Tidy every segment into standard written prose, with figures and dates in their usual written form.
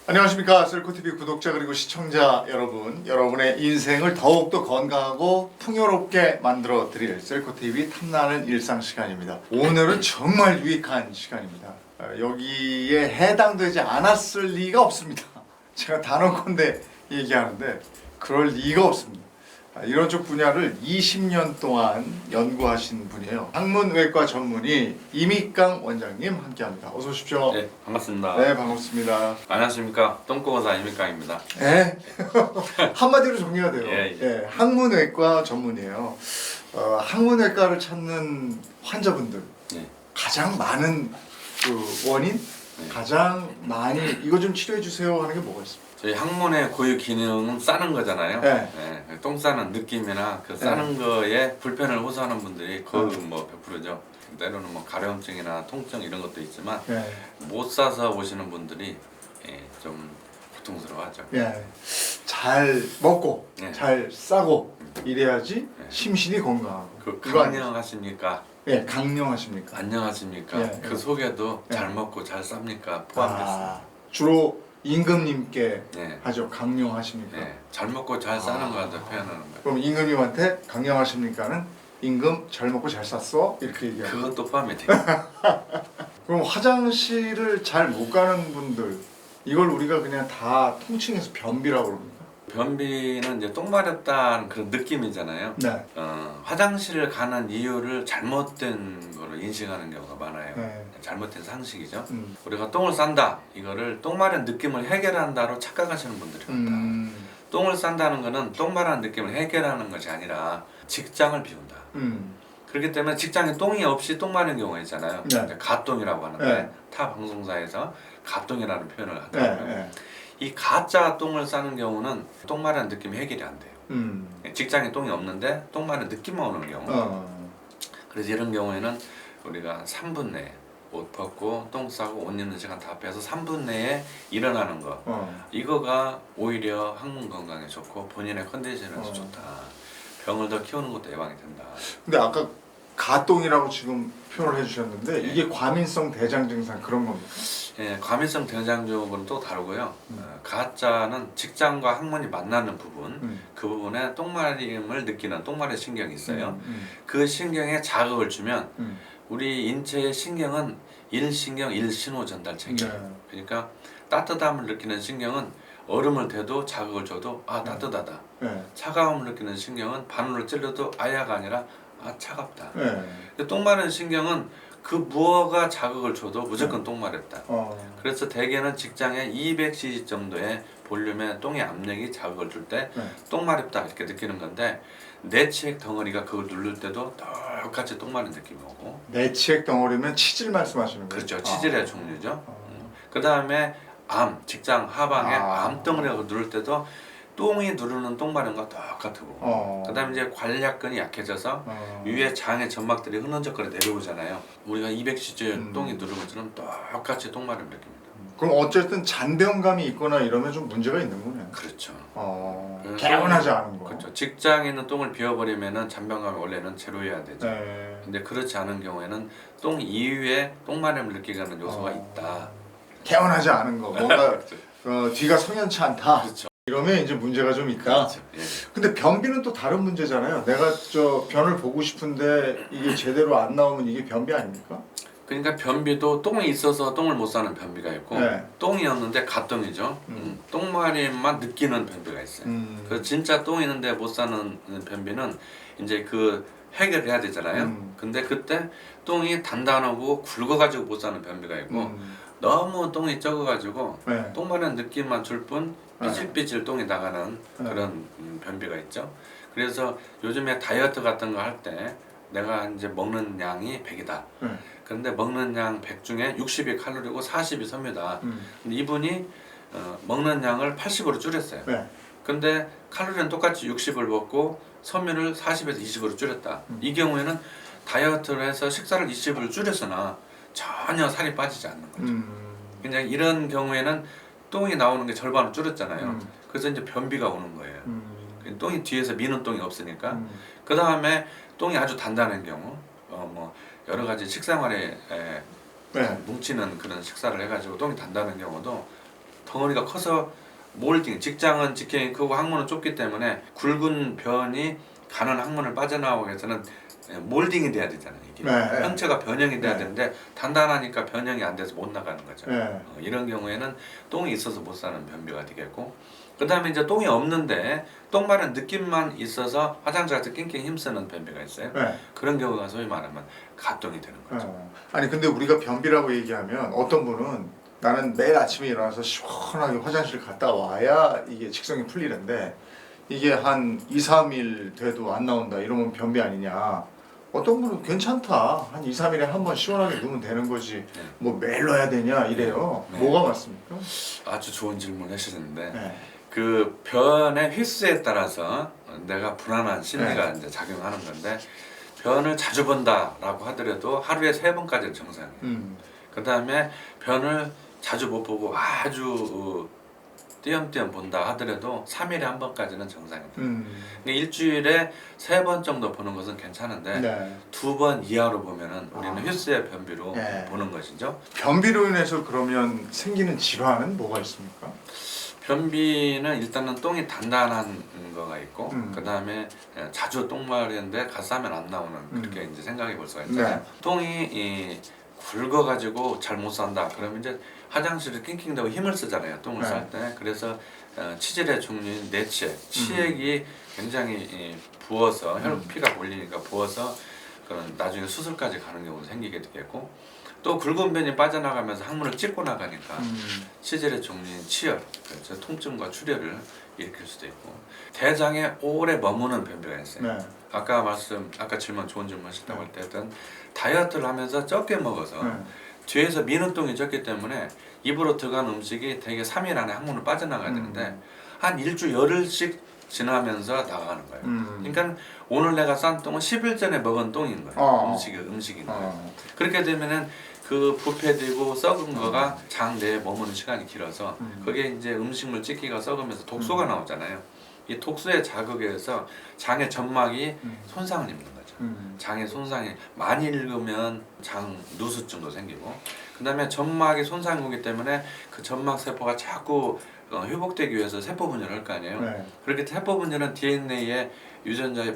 안녕하십니까, 셀코TV 구독자 그리고 시청자 여러분. 여러분의 인생을 더욱더 건강하고 풍요롭게 만들어 드릴 셀코TV 탐나는 일상 시간입니다. 오늘은 정말 유익한 시간입니다. 여기에 해당되지 않았을 리가 없습니다. 제가 단언컨대 얘기하는데 그럴 리가 없습니다. 이런 쪽 분야를 20년 동안 연구하신 분이에요. 항문외과 전문의 이미강 원장님 함께합니다. 어서 오십시오. 네, 반갑습니다. 네, 반갑습니다. 안녕하십니까. 똥꼬거사 이미강입니다. 네. 한마디로 정리가 돼요. 예. 예, 항문외과 전문이에요. 항문외과를 찾는 환자분들 네. 가장 많은 그 원인, 네. 가장 많이 이거 좀 치료해 주세요 하는 게 뭐가 있습니까? 저희 항문의 고유 기능은 싸는 거잖아요. 네. 네, 똥 싸는 느낌이나 그 싸는 거에 불편을 호소하는 분들이 거의 뭐 100%죠. 때로는 뭐 가려움증이나 통증 이런 것도 있지만 예. 못 싸서 오시는 분들이 좀 고통스러워하죠. 예. 잘 먹고 네. 잘 싸고 이래야지 네. 심신이 건강하고. 그 그거 아니에요? 강령하십니까? 예, 강령하십니까? 안녕하십니까? 예, 그 예. 속에도 예. 잘 먹고 잘 쌉니까? 포함됐습니다. 주로 임금님께 네. 하죠. 강령하십니까? 네, 잘 먹고 잘 싸는 거한테 표현하는 거예요. 그럼 임금님한테 강령하십니까는 임금 잘 먹고 잘 쌌어? 이렇게 얘기하고. 그것도 포함이 돼요. 그럼 화장실을 잘 못 가는 분들 이걸 우리가 그냥 다 통칭해서 변비라고 그럽니까? 변비는 이제 똥 마렵다는 그런 느낌이잖아요. 네. 화장실을 가는 이유를 잘못된 거로 인식하는 경우가 많아요. 네. 잘못된 상식이죠. 음. 우리가 똥을 싼다, 이거를 똥 마른 느낌을 해결한다로 착각하시는 분들이 많다. 똥을 싼다는 거는 똥 마른 느낌을 해결하는 것이 아니라 직장을 비운다. 그렇기 때문에 직장에 똥이 없이 똥 마른 경우가 있잖아요. 네. 이제 갓똥이라고 하는데 네. 타 방송사에서 갓똥이라는 표현을 네. 하더라고요. 네. 이 가짜 똥을 싸는 경우는 똥 마른 느낌이 해결이 안 돼요. 직장에 똥이 없는데 똥 마른 느낌만 오는 경우. 그래서 이런 경우에는 우리가 3분 내에 옷 벗고 똥 싸고 옷 입는 시간 다 빼서 3분 내에 일어나는 거. 이거가 오히려 항문 건강에 좋고 본인의 컨디션에도 좋다. 병을 더 키우는 것도 예방이 된다. 근데 아까 가똥이라고 지금 표현을 해주셨는데 네. 이게 과민성 대장 증상 그런 겁니까? 예, 과민성 대장증후군은 또 다르고요. 가짜는 직장과 항문이 만나는 부분, 그 부분에 똥마림을 느끼는 똥마리 신경이 있어요. 그 신경에 자극을 주면 우리 인체의 신경은 일신경 일신호 전달체계예요. 네. 그러니까 따뜻함을 느끼는 신경은 얼음을 대도 자극을 줘도 아 따뜻하다. 네. 차가움을 느끼는 신경은 바늘을 찔러도 아야가 아니라 아 차갑다. 네. 근데 똥 마른 신경은 그 무엇가 자극을 줘도 무조건 똥 마렵다. 그래서 대개는 직장에 200cc 정도의 볼륨의 똥의 압력이 자극을 줄 때 똥 마렵다 이렇게 느끼는 건데 내치액 덩어리가 그걸 누를 때도 똑같이 똥 마른 느낌이 오고. 내치액 덩어리면 치질 말씀하시는 거예요? 그렇죠. 치질의 종류죠. 그 다음에 암, 직장 하방에 암덩어리가 누를 때도 똥이 누르는 똥 마름과 똑같고. 그 다음에 이제 관략근이 약해져서 위에 장의 점막들이 흐느적거려 내려오잖아요. 우리가 200cc 똥이 누르는 것처럼 똑같이 똥 마름 느낍니다. 그럼 어쨌든 잔병감이 있거나 이러면 좀 문제가 있는 거네요. 그렇죠. 개운하지 않은 거. 그렇죠. 직장에 있는 똥을 비워버리면은 잔병감이 원래는 제로여야 되죠. 네. 근데 그렇지 않은 경우에는 똥 이후에 똥 마름을 느끼게 하는 요소가 있다. 개운하지 않은 거. 뭔가 뒤가 성연치 않다. 그렇죠. 이러면 이제 문제가 좀 있다. 그렇죠. 예. 근데 변비는 또 다른 문제잖아요. 내가 변을 보고 싶은데 이게 제대로 안 나오면 이게 변비 아닙니까? 그러니까 변비도 똥이 있어서 똥을 못 싸는 변비가 있고 네. 똥이 없는데 갓똥이죠. 똥마림만 느끼는 변비가 있어요. 그 진짜 똥 있는데 못 사는 변비는 이제 그 해결을 해야 되잖아요. 근데 그때 똥이 단단하고 굵어가지고 못 사는 변비가 있고 너무 똥이 적어가지고 네. 똥 마른 느낌만 줄 뿐 삐질삐질 똥이 나가는 그런 변비가 있죠. 그래서 요즘에 다이어트 같은 거 할 때 내가 이제 먹는 양이 100이다. 그런데 먹는 양 100 중에 60이 칼로리고 40이 섬유다. 근데 이분이 먹는 양을 80으로 줄였어요. 근데 칼로리는 똑같이 60을 먹고 섬유를 40에서 20으로 줄였다. 이 경우에는 다이어트를 해서 식사를 20을 줄였으나 전혀 살이 빠지지 않는 거죠. 그냥 이런 경우에는 똥이 나오는 게 절반을 줄였잖아요. 그래서 이제 변비가 오는 거예요. 똥이 뒤에서 미는 똥이 없으니까. 그 다음에 똥이 아주 단단한 경우, 뭐 여러 가지 식생활에 네. 뭉치는 그런 식사를 해가지고 똥이 단다는 경우도 덩어리가 커서 몰딩, 직장은 직경이 크고 항문은 좁기 때문에 굵은 변이 가는 항문을 빠져나오기 위해서는 몰딩이 돼야 되잖아요. 이게 네. 형체가 변형이 돼야 네. 되는데 단단하니까 변형이 안 돼서 못 나가는 거죠. 네. 이런 경우에는 똥이 있어서 못 사는 변비가 되겠고, 그 다음에 이제 똥이 없는데 똥 마른 느낌만 있어서 화장실 가서 낑낑 힘쓰는 변비가 있어요. 네. 그런 경우가 소위 말하면 가똥이 되는 거죠. 아니 근데 우리가 변비라고 얘기하면 어떤 분은 나는 매일 아침에 일어나서 시원하게 화장실 갔다 와야 이게 직성이 풀리는데 이게 한 2, 3일 돼도 안 나온다 이러면 변비 아니냐. 어떤 분은 괜찮다. 한 2, 3일에 한 번 시원하게 누우면 되는 거지. 네. 뭐 매일 넣어야 되냐 이래요. 네. 뭐가 맞습니까? 아주 좋은 질문 하셨는데 네. 그 변의 휘수에 따라서 내가 불안한 심리가 이제 작용하는 건데, 변을 자주 본다라고 하더라도 하루에 3번까지는 정상이에요. 그 다음에 변을 자주 못 보고 아주 띄엄띄엄 본다 하더라도 3일에 1번까지는 정상입니다. 그러니까 일주일에 3번 정도 보는 것은 괜찮은데 네. 2번 이하로 보면은 우리는 휘수의 변비로 네. 보는 것이죠. 변비로 인해서 그러면 생기는 질환은 뭐가 있습니까? 변비는 일단은 똥이 단단한 거가 있고, 그 다음에 자주 똥 마르는데 가 싸면 안 나오는, 그렇게 이제 생각해 볼 수가 있잖아요. 네. 똥이 굵어가지고 잘 못 산다. 그러면 이제 화장실을 낑낑대고 힘을 쓰잖아요. 똥을 네. 쌀 때. 그래서 치질의 종류인 내치액, 치액이 굉장히 부어서 혈피가 몰리니까 부어서 그런 나중에 수술까지 가는 경우도 생기게 되겠고, 또 굵은 변이 빠져나가면서 항문을 찢고 나가니까 치질의 종류인 치열, 그래서 통증과 출혈을 일으킬 수도 있고, 대장에 오래 머무는 변비가 있어요. 네. 아까 질문 좋은 질문 하셨다고 할 때 어떤 다이어트를 하면서 적게 먹어서 네. 뒤에서 미는 똥이 적기 때문에 입으로 들어간 음식이 대개 3일 안에 항문을 빠져나가야 되는데 한 일주 열흘씩 지나면서 나가는 거예요. 그러니까 오늘 내가 싼 똥은 10일 전에 먹은 똥인 거예요. 음식인 거예요. 그렇게 되면은 그 부패되고 썩은 거가 장 내에 머무는 시간이 길어서 그게 이제 음식물 찢기가 썩으면서 독소가 나오잖아요. 이 독소의 자극에 의해서 장의 점막이 손상을 입는 거죠. 장의 손상이 많이 읽으면 장 누수증도 생기고, 그 다음에 점막이 손상이 오기 때문에 그 점막 세포가 자꾸 회복되기 위해서 세포 분열을 할 거 아니에요. 네. 그렇게 세포 분열은 DNA의 유전자의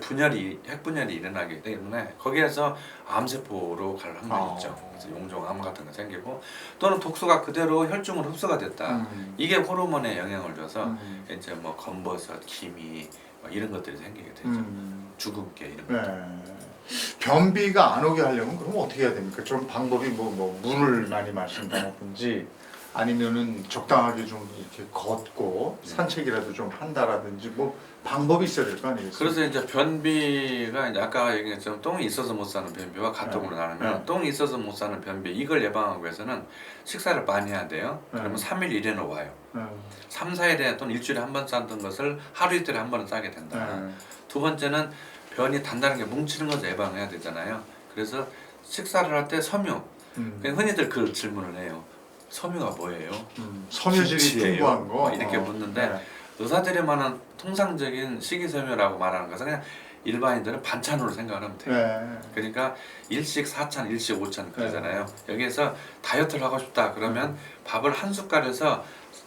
핵분열이 일어나기 때문에 거기에서 암세포로 갈 확률이 있죠. 그래서 용종 암 같은 거 생기고, 또는 독소가 그대로 혈중으로 흡수가 됐다. 이게 호르몬에 영향을 줘서 이제 뭐 검버섯, 기미 뭐 이런 것들이 생기게 되죠. 주근깨 이런 것. 네. 변비가 안 오게 하려면 그럼 어떻게 해야 됩니까? 좀 방법이 뭐 물을 많이 마신다든지 아니면은 적당하게 좀 이렇게 걷고 산책이라도 좀 한다라든지 뭐 방법이 있어야 될 거 아니겠어요? 그래서 이제 변비가 이제 아까 얘기했지만 똥이 있어서 못 사는 변비와 가똥으로 나누면, 똥이 있어서 못 사는 변비, 이걸 예방하기 위해서는 식사를 많이 해야 돼요. 그러면 3일 이내는 와요. 3, 4일에 또는 일주일에 한 번 싸던 것을 하루 이틀에 한 번은 싸게 된다. 두 번째는 변이 단단하게 뭉치는 것을 예방해야 되잖아요. 그래서 식사를 할 때 섬유, 흔히들 그 질문을 해요. 섬유가 뭐예요? 섬유질이 김치예요? 풍부한 거 이렇게 묻는데, 의사들이 말하는 통상적인 식이섬유라고 말하는 것은 그냥 일반인들은 반찬으로 생각을 하면 돼요. 네. 그러니까 일식 4찬, 일식 5찬 그러잖아요. 여기에서 다이어트를 하고 싶다 그러면 밥을 한 숟갈에서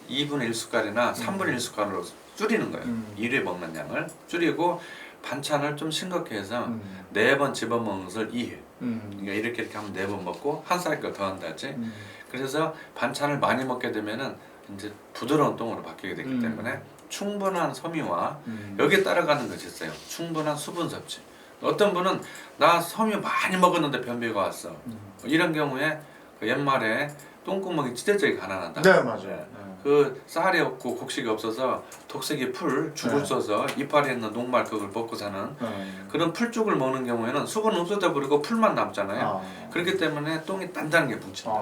2분의 1숟갈이나 3분의 1숟갈로 줄이는 거예요. 일회 먹는 양을 줄이고, 반찬을 좀 싱겁게 해서 4번 집어먹는 것을 2회. 그러니까 이렇게 하면 4번 먹고 한 숟갈 더 한다지. 그래서 반찬을 많이 먹게 되면은 이제 부드러운 똥으로 바뀌게 되기 때문에 충분한 섬유와 여기에 따라가는 것이 있어요. 충분한 수분 섭취. 어떤 분은 나 섬유 많이 먹었는데 변비가 왔어. 이런 경우에 그 옛말에 똥구멍이 찢어지게 가난하다. 네, 맞아요. 그 쌀이 없고 곡식이 없어서 독색이 풀 죽을 써서 이파리에 있는 녹말 그걸 먹고 사는 그런 풀죽을 먹는 경우에는 수분 흡수돼 버리고 풀만 남잖아요. 그렇기 때문에 똥이 단단하게 뭉친다.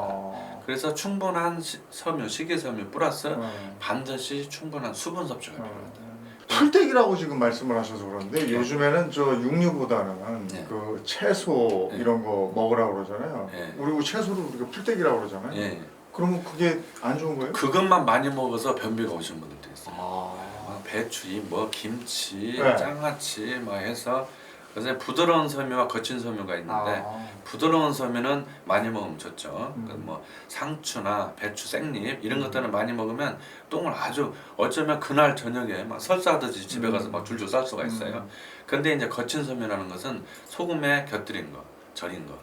그래서 충분한 섬유, 식이섬유 플러스 반드시 충분한 수분 섭취가 필요하다. 풀떼기라고 지금 말씀을 하셔서 그런데 요즘에는 저 육류보다는 네. 그 채소 네. 이런 거 먹으라고 그러잖아요. 네. 그리고 채소를 우리가 풀떼기라고 그러잖아요. 예. 그러면 그게 안 좋은 거예요? 그것만 많이 먹어서 변비가 오신 분들도 있어요. 아. 배추, 뭐 김치, 네. 장아찌 뭐 해서 그래서 부드러운 섬유와 거친 섬유가 있는데 부드러운 섬유는 많이 먹으면 좋죠. 뭐 상추나 배추 생잎 이런 것들은 많이 먹으면 똥을 아주 어쩌면 그날 저녁에 막 설사하듯이 집에 가서 막 줄줄 쌀 수가 있어요. 근데 이제 거친 섬유라는 것은 소금에 곁들인 거, 절인 거.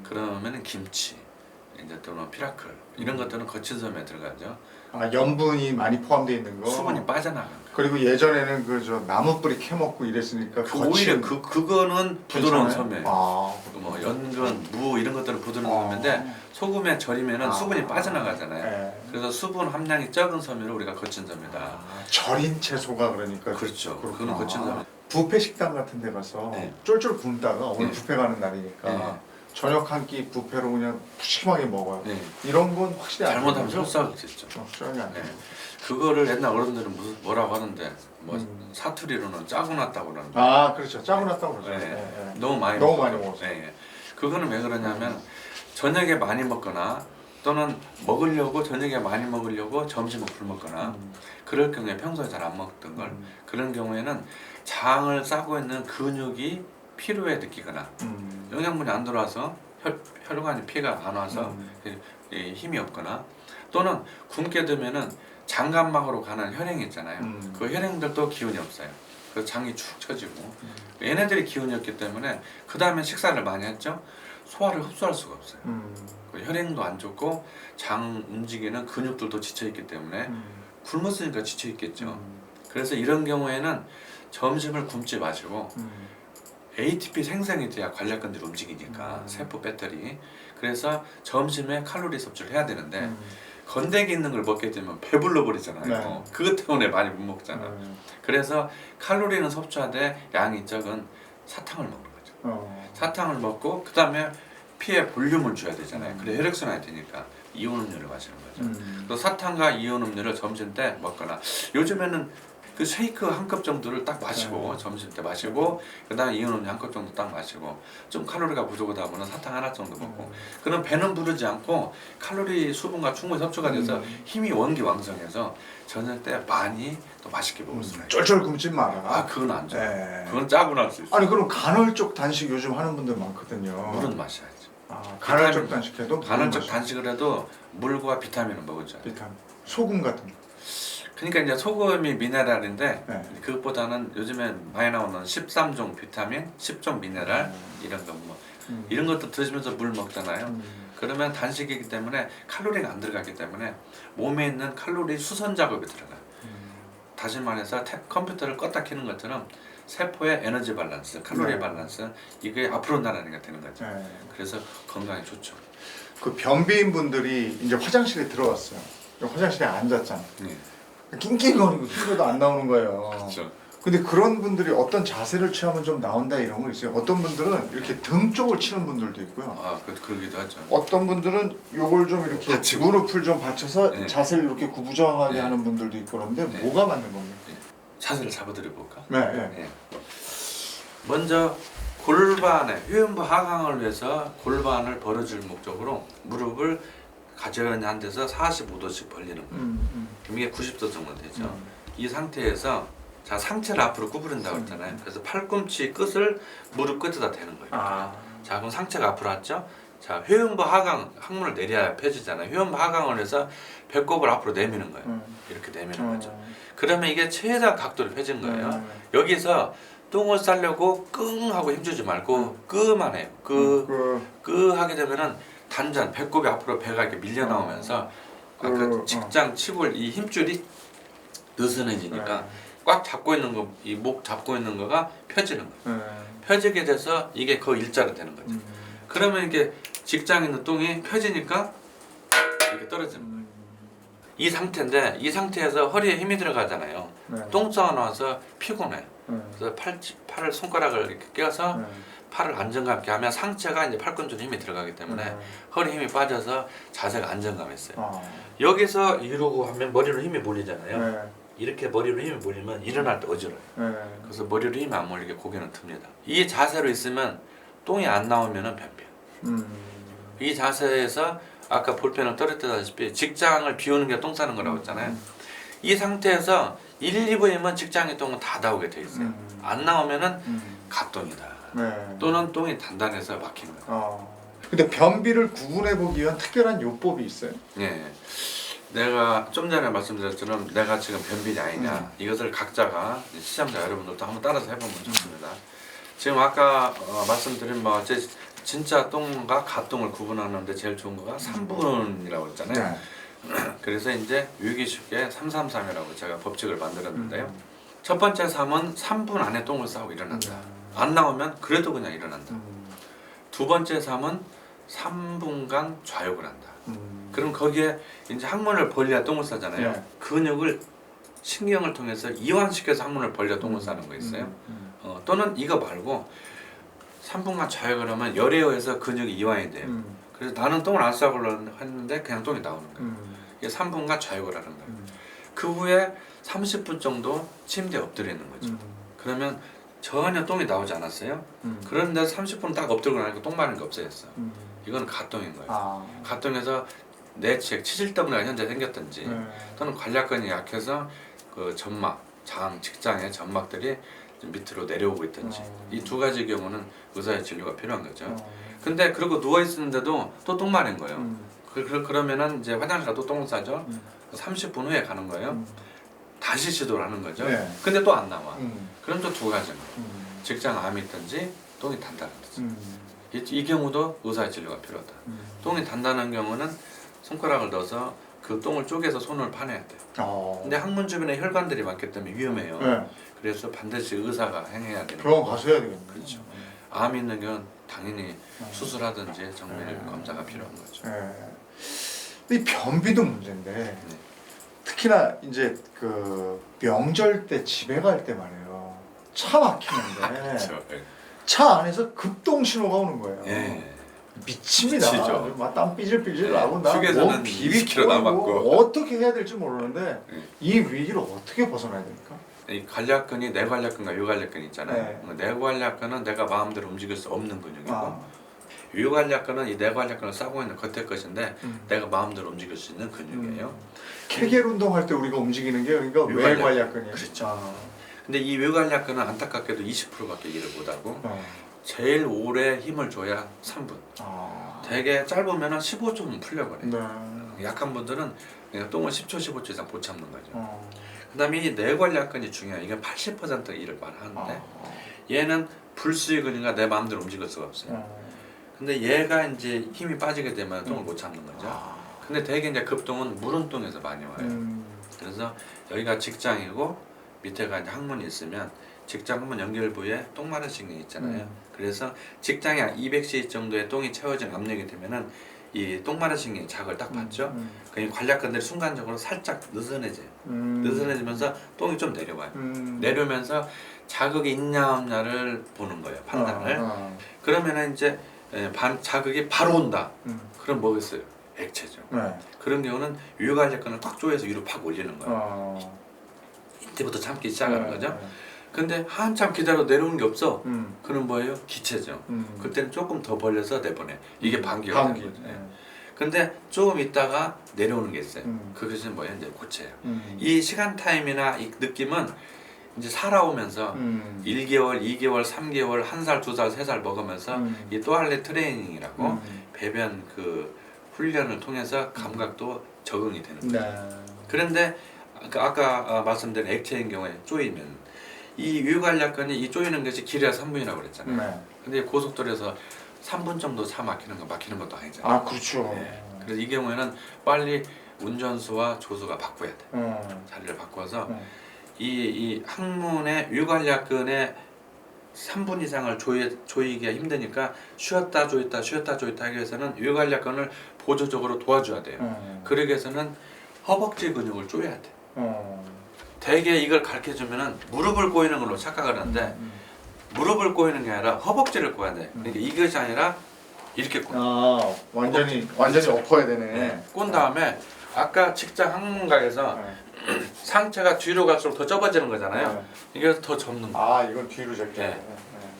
그러면은 김치, 이제 또는 피라클 이런 것들은 거친 섬유에 들어가죠. 염분이 많이 포함되어 있는 거. 수분이 빠져나가는 거. 그리고 예전에는 그 저 나무 뿌리 캐먹고 이랬으니까 오히려 그거는 부드러운 섬유. 아, 뭐 연근, 무 이런 것들은 부드러운 섬유인데 소금에 절이면은 수분이 빠져나가잖아요. 네. 그래서 수분 함량이 적은 섬유를 우리가 거친 섬유다. 절인 채소가 그러니까. 그렇죠. 그렇구나. 그거는 거친 섬유. 뷔페 식당 같은 데 가서 네. 쫄쫄 굶다가 오늘 네. 뷔페 가는 날이니까 네. 저녁 한 끼 뷔페로 그냥 푸짐하게 먹어요. 네. 이런 건 확실히 안 잘못하면 되죠? 속상하겠죠. 확실하게 안 네. 돼요. 그거를 옛날 어른들은 뭐라고 하는데 뭐 사투리로는 짜고 났다고 그러는데 그렇죠. 짜고 났다고 그러죠. 네. 네, 네. 너무 많이 먹었어요. 네. 그거는 왜 그러냐면 저녁에 많이 먹거나 또는 먹으려고 저녁에 많이 먹으려고 점심을 굶었거나 그럴 경우에 평소에 잘 안 먹던 걸 그런 경우에는 장을 싸고 있는 근육이 피로에 느끼거나 영양분이 안 들어와서 혈관에 피가 안 와서 힘이 없거나 또는 굶게 되면은 장간막으로 가는 혈행이 있잖아요. 그 혈행들도 기운이 없어요. 그래서 장이 축 처지고 얘네들이 기운이 없기 때문에 그 다음에 식사를 많이 했죠. 소화를 흡수할 수가 없어요. 그 혈행도 안 좋고 장 움직이는 근육들도 지쳐있기 때문에 굶었으니까 지쳐있겠죠. 그래서 이런 경우에는 점심을 굶지 마시고 ATP 생성이 돼야 관략근들이 움직이니까 세포 배터리. 그래서 점심에 칼로리 섭취를 해야 되는데 건더기 있는 걸 먹게 되면 배불러 버리잖아요. 네. 그것 때문에 많이 못 먹잖아. 그래서 칼로리는 섭취하되 양이 적은 사탕을 먹는 거죠. 사탕을 먹고 그 다음에 피에 볼륨을 줘야 되잖아요. 그래 혈액순환이 되니까 이온 음료를 마시는 거죠. 또 사탕과 이온 음료를 점심 때 먹거나 요즘에는 그 쉐이크 한 컵 정도를 딱 마시고 점심 때 마시고 그다음에 이온 음료 한 컵 정도 딱 마시고 좀 칼로리가 부족하다 하면 사탕 하나 정도 먹고 그럼 배는 부르지 않고 칼로리 수분과 충분히 섭취가 돼서 힘이 원기왕성해서 저녁 때 많이 또 맛있게 먹을 수가 있어요. 쫄쫄 굶지 마라. 그건 안 좋아요. 네. 그건 짜고 날 수 있어요. 아니 그럼 간헐적 단식 요즘 하는 분들 많거든요. 물은 마셔야죠. 간헐적 단식해도 간헐적 단식을 해도 물과 비타민을 먹어줘야 돼요. 비타민. 소금 같은 거. 그러니까 이제 소금이 미네랄인데 네. 그것보다는 요즘에 많이 나오는 13종 비타민, 10종 미네랄 이런 거 뭐 이런 것도 드시면서 물 먹잖아요. 그러면 단식이기 때문에 칼로리가 안 들어가기 때문에 몸에 있는 칼로리 수선 작업이 들어가요. 다시 말해서 컴퓨터를 껐다 켜는 것처럼 세포의 에너지 밸런스, 칼로리 네. 밸런스 이게 앞으로 나가는 되는 거죠. 네. 그래서 건강에 좋죠. 그 변비인 분들이 이제 화장실에 들어왔어요. 화장실에 앉았잖아. 네. 낑낑거리고 숨도 안 나오는 거예요. 그렇죠. 근데 그런 분들이 어떤 자세를 취하면 좀 나온다 이런 거 있어요. 어떤 분들은 이렇게 등 쪽을 치는 분들도 있고요. 그러기도 하죠. 어떤 분들은 요걸 좀 이렇게 받치고. 무릎을 좀 받쳐서 네. 자세를 이렇게 구부정하게 네. 하는 분들도 있고 그런데 네. 뭐가 맞는 겁니까? 자세를 잡아드려 볼까? 네, 네. 예. 먼저 골반의 회음부 하강을 위해서 골반을 벌어줄 목적으로 무릎을 가지런히 한 데서 45도씩 벌리는 거예요. 그럼 이게 90도 정도 되죠. 이 상태에서 자 상체를 앞으로 구부린다고 했잖아요. 그래서 팔꿈치 끝을 무릎 끝에다 대는 거예요. 자 그럼 상체가 앞으로 왔죠. 자 회음부 하강 항문을 내려야 펴지잖아요. 회음부 하강을 해서 배꼽을 앞으로 내미는 거예요. 이렇게 내미는 거죠. 그러면 이게 최대한 각도를 펴진 거예요. 여기서 똥을 싸려고 끙 하고 힘주지 말고 끄만 해요. 끄 하게 되면은 단전 배꼽이 앞으로 배가 이렇게 밀려 나오면서 아까 직장 치골 이 힘줄이 느슨해지니까 꽉 잡고 있는 거, 이 목 잡고 있는 거가 펴지는 거예요. 펴지게 돼서 이게 그 일자로 되는 거죠. 그러면 이게 직장에 있는 똥이 펴지니까 이렇게 떨어지는 거예요. 이 상태인데 이 상태에서 허리에 힘이 들어가잖아요. 똥 싸고 나와서 피곤해. 그래서 팔을 손가락을 이렇게 껴서 팔을 안정감 있게 하면 상체가 이제 팔꿈치로 힘이 들어가기 때문에 허리 힘이 빠져서 자세가 안정감 있어요. 여기서 이러고 하면 머리로 힘이 몰리잖아요. 이렇게 머리로 힘이 몰리면 일어날 때 어지러워요. 그래서 머리로 힘이 안 몰리게 고개는 듭니다. 이 자세로 있으면 똥이 안 나오면 변비예요. 이 자세에서 아까 볼펜을 떨어뜨렸다시피 직장을 비우는 게 똥 싸는 거라고 했잖아요. 이 상태에서 1, 2분이면 직장의 똥은 다 나오게 돼 있어요. 안 나오면은 갑똥이다. 네. 또는 똥이 단단해서 막힌 거예요. 근데 변비를 구분해 보기 위한 특별한 요법이 있어요? 예. 내가 좀 전에 말씀드렸처럼 내가 지금 변비냐 아니냐 이것을 각자가 시청자 여러분들도 한번 따라서 해보면 좋습니다. 지금 아까 말씀드린 제 진짜 똥과 가똥을 구분하는데 제일 좋은 거가 3분이라고 했잖아요. 그래서 이제 유기 쉽게 333이라고 제가 법칙을 만들었는데요. 첫 번째 3은 3분 안에 똥을 싸고 일어난다. 안 나오면 그래도 그냥 일어난다. 두 번째 3은 3분간 좌욕을 한다. 그럼 거기에 이제 항문을 벌려야 똥을 싸잖아요. 네. 근육을 신경을 통해서 이완시켜서 항문을 벌려 똥을 싸는 거 있어요. 또는 이거 말고 3분간 좌욕을 하면 열에 의해서 근육이 이완이 돼요. 그래서 나는 똥을 안 싸고 했는데 그냥 똥이 나오는 거예요. 이게 3분간 좌욕을 하는 거예요. 그 후에 30분 정도 침대에 엎드리는 거죠. 그러면 전혀 똥이 나오지 않았어요. 그런데 30분 딱 엎드리고 나니까 똥 마른 게 없어졌어. 이건 가똥인 거예요. 가똥에서 내치액, 치질 때문에 현재 생겼든지 또는 관략근이 약해서 그 점막, 장, 직장의 점막들이 밑으로 내려오고 있든지 이 두 가지 경우는 의사의 진료가 필요한 거죠. 근데 그러고 누워 있었는데도 또 똥 마른 거예요. 그러면은 이제 화장실 가도 똥 싸죠. 30분 후에 가는 거예요. 다시 시도를 하는 거죠. 네. 근데 또 안 나와. 그럼 또 두 가지는 직장 암이 있든지 똥이 단단하든지 이 경우도 의사의 진료가 필요하다. 똥이 단단한 경우는 손가락을 넣어서 그 똥을 쪼개서 손을 파내야 돼요. 근데 항문 주변에 혈관들이 많기 때문에 위험해요. 네. 그래서 반드시 의사가 행해야 되는 병원 거고. 가서 해야 되겠네. 그렇죠. 암이 있는 경우는 당연히 수술하든지 정밀 검사가 필요한 거죠. 이 변비도 문제인데 특히나 이제 그 명절 때 집에 갈 때 말이에요. 차 막히는데 그렇죠. 차 안에서 급동 신호가 오는 거예요. 예. 미칩니다. 미치죠. 막 땀 삐질삐질 네. 나고 나 휴게소는 비비 20km 남았고. 어떻게 해야 될지 모르는데 네. 이 위기를 어떻게 벗어나야 됩니까? 이 관략근이 내관략근과 유관략근 있잖아요. 네. 내관략근은 내가 마음대로 움직일 수 없는 근육이고 아. 유관략근은 이 내관략근을 싸고 있는 겉에 것인데 내가 마음대로 움직일 수 있는 근육이에요. 케겔 운동할 때 우리가 움직이는 게 그러니까 외관략. 외관략근이에요. 그렇죠. 근데 이 유관략근은 안타깝게도 20%밖에 일을 못하고 어. 제일 오래 힘을 줘야 3분. 되게 짧으면 15초면 풀려버려요. 네. 약한 분들은 그냥 똥을 10초, 15초 이상 못 참는 거죠. 어. 그 다음에 이 내관략근이 중요해요. 이게 80% 일을 말하는데 얘는 불수의 근육과 내 마음대로 움직일 수가 없어요. 근데 얘가 이제 힘이 빠지게 되면 똥을 못 참는 거죠. 근데 되게 이제 급똥은 무른 똥에서 많이 와요. 그래서 여기가 직장이고 밑에가 이제 항문이 있으면 직장 항문 연결 부위에 똥 마른 신경이 있잖아요. 그래서 직장에 200cc 정도의 똥이 채워진 압력이 되면은 이 똥 마른 신경이 자극을 딱 받죠. 그 관략근들이 순간적으로 살짝 느슨해져요. 느슨해지면서 똥이 좀 내려와요. 내려오면서 자극이 있냐 없냐를 보는 거예요. 판단을. 그러면은 이제 자극이 바로 온다. 그럼 뭐겠어요? 액체죠. 네. 그런 경우는 유관략근을 꽉 조여서 위로 팍 올리는 거예요. 이때부터 참기 시작하는 거죠. 근데 한참 기다려 내려오는 게 없어. 그럼 뭐예요? 기체죠. 그때는 조금 더 벌려서 내보내. 이게 반기가 되는 거죠. 근데 조금 있다가 내려오는 게 있어요. 그것은 뭐예요? 이제 고체예요. 이 시간 타임이나 이 느낌은 이제 살아오면서 1개월, 2개월, 3개월, 1살, 2살, 3살 먹으면서 이 또할레 트레이닝이라고 배변 그 훈련을 통해서 감각도 적응이 되는 거예요. 네. 그런데 아까 말씀드린 액체인 경우에 쪼이면 이 유관략근이 이 쪼이는 것이 길이가 3분이라고 그랬잖아요. 네. 근데 고속도로에서 3분 정도 차 막히는 것도 아니잖아요. 아 그렇죠. 네. 그래서 이 경우에는 빨리 운전수와 조수가 바꿔야 돼. 자리를 바꿔서 이 항문의 유관략근에 3분 이상을 조이기가 힘드니까 쉬었다 조였다 쉬었다 조였다 하기 위해서는 유관략근을 보조적으로 도와줘야 돼요. 그러기 위해서는 허벅지 근육을 조여야 돼. 대개 이걸 가르쳐주면은 무릎을 꼬이는 걸로 착각을 하는데 무릎을 꼬이는 게 아니라 허벅지를 꼬아야 돼. 그러니까 이것이 아니라 이렇게 꼬. 완전히 엎어야 되네. 꼰 다음에 아까 직장 항문각에서 상체가 뒤로 갈수록 더 좁아지는 거잖아요. 이게 더 접는 거. 이건 뒤로 잡게. 네.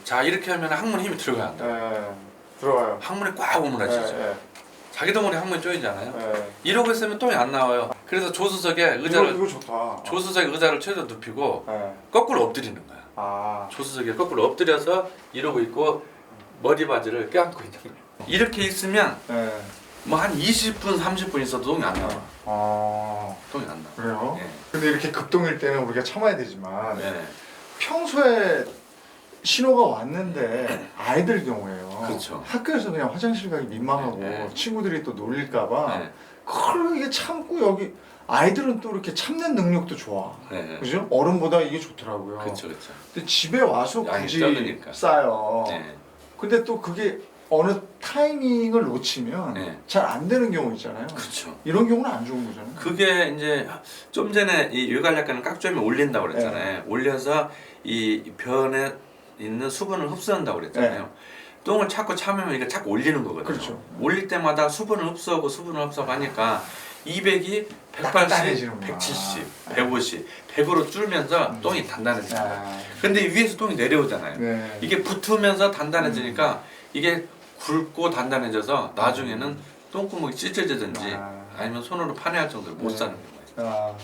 자 이렇게 하면 항문 힘이 들어가야 돼. 들어와요. 항문이 꽉 오므라지죠. 자기도 모르게 항문이 쪼이잖아요. 이러고 있으면 똥이 안 나와요. 그래서 조수석에 의자를 이거 좋다. 조수석에 의자를 최대한 눕히고 거꾸로 엎드리는 거야. 아. 조수석에 거꾸로 엎드려서 이러고 있고 머리 바지를 껴안고 있는 거예요. 이렇게 있으면 네. 뭐 한 20분, 30분 있어도 똥이 안 나와. 아. 똥이 안 나와. 그래요? 네. 근데 이렇게 급동일 때는 우리가 참아야 되지만 네. 평소에 신호가 왔는데 아이들 경우에요. 그렇죠. 학교에서 그냥 화장실 가기 민망하고 네. 친구들이 또 놀릴까봐 네. 그렇게 참고 여기 아이들은 또 이렇게 참는 능력도 좋아. 네. 그죠? 어른보다 이게 좋더라고요. 그렇죠, 그렇죠. 근데 집에 와서 양이 굳이 적으니까. 싸요. 네. 근데 또 그게 어느 타이밍을 놓치면 네. 잘 안 되는 경우 있잖아요. 그렇죠. 이런 경우는 안 좋은 거잖아요. 그게 이제 좀 전에 이 유갈약간은 깍조임에 올린다고 그랬잖아요. 올려서 이 변에 있는 수분을 흡수한다고 그랬잖아요. 똥을 자꾸 참으면 이게 자꾸 올리는 거거든요. 그렇죠. 올릴 때마다 수분을 흡수하고 수분을 흡수하고 하니까 200이 180, 단단해지는구나. 170, 150, 100으로 줄면서 똥이 단단해져요. 아, 근데 위에서 똥이 내려오잖아요. 네. 이게 붙으면서 단단해지니까 이게 굵고 단단해져서 나중에는 똥구멍이 찢어지든지 아니면 손으로 파내할 정도로 못 사는 거예요. 아,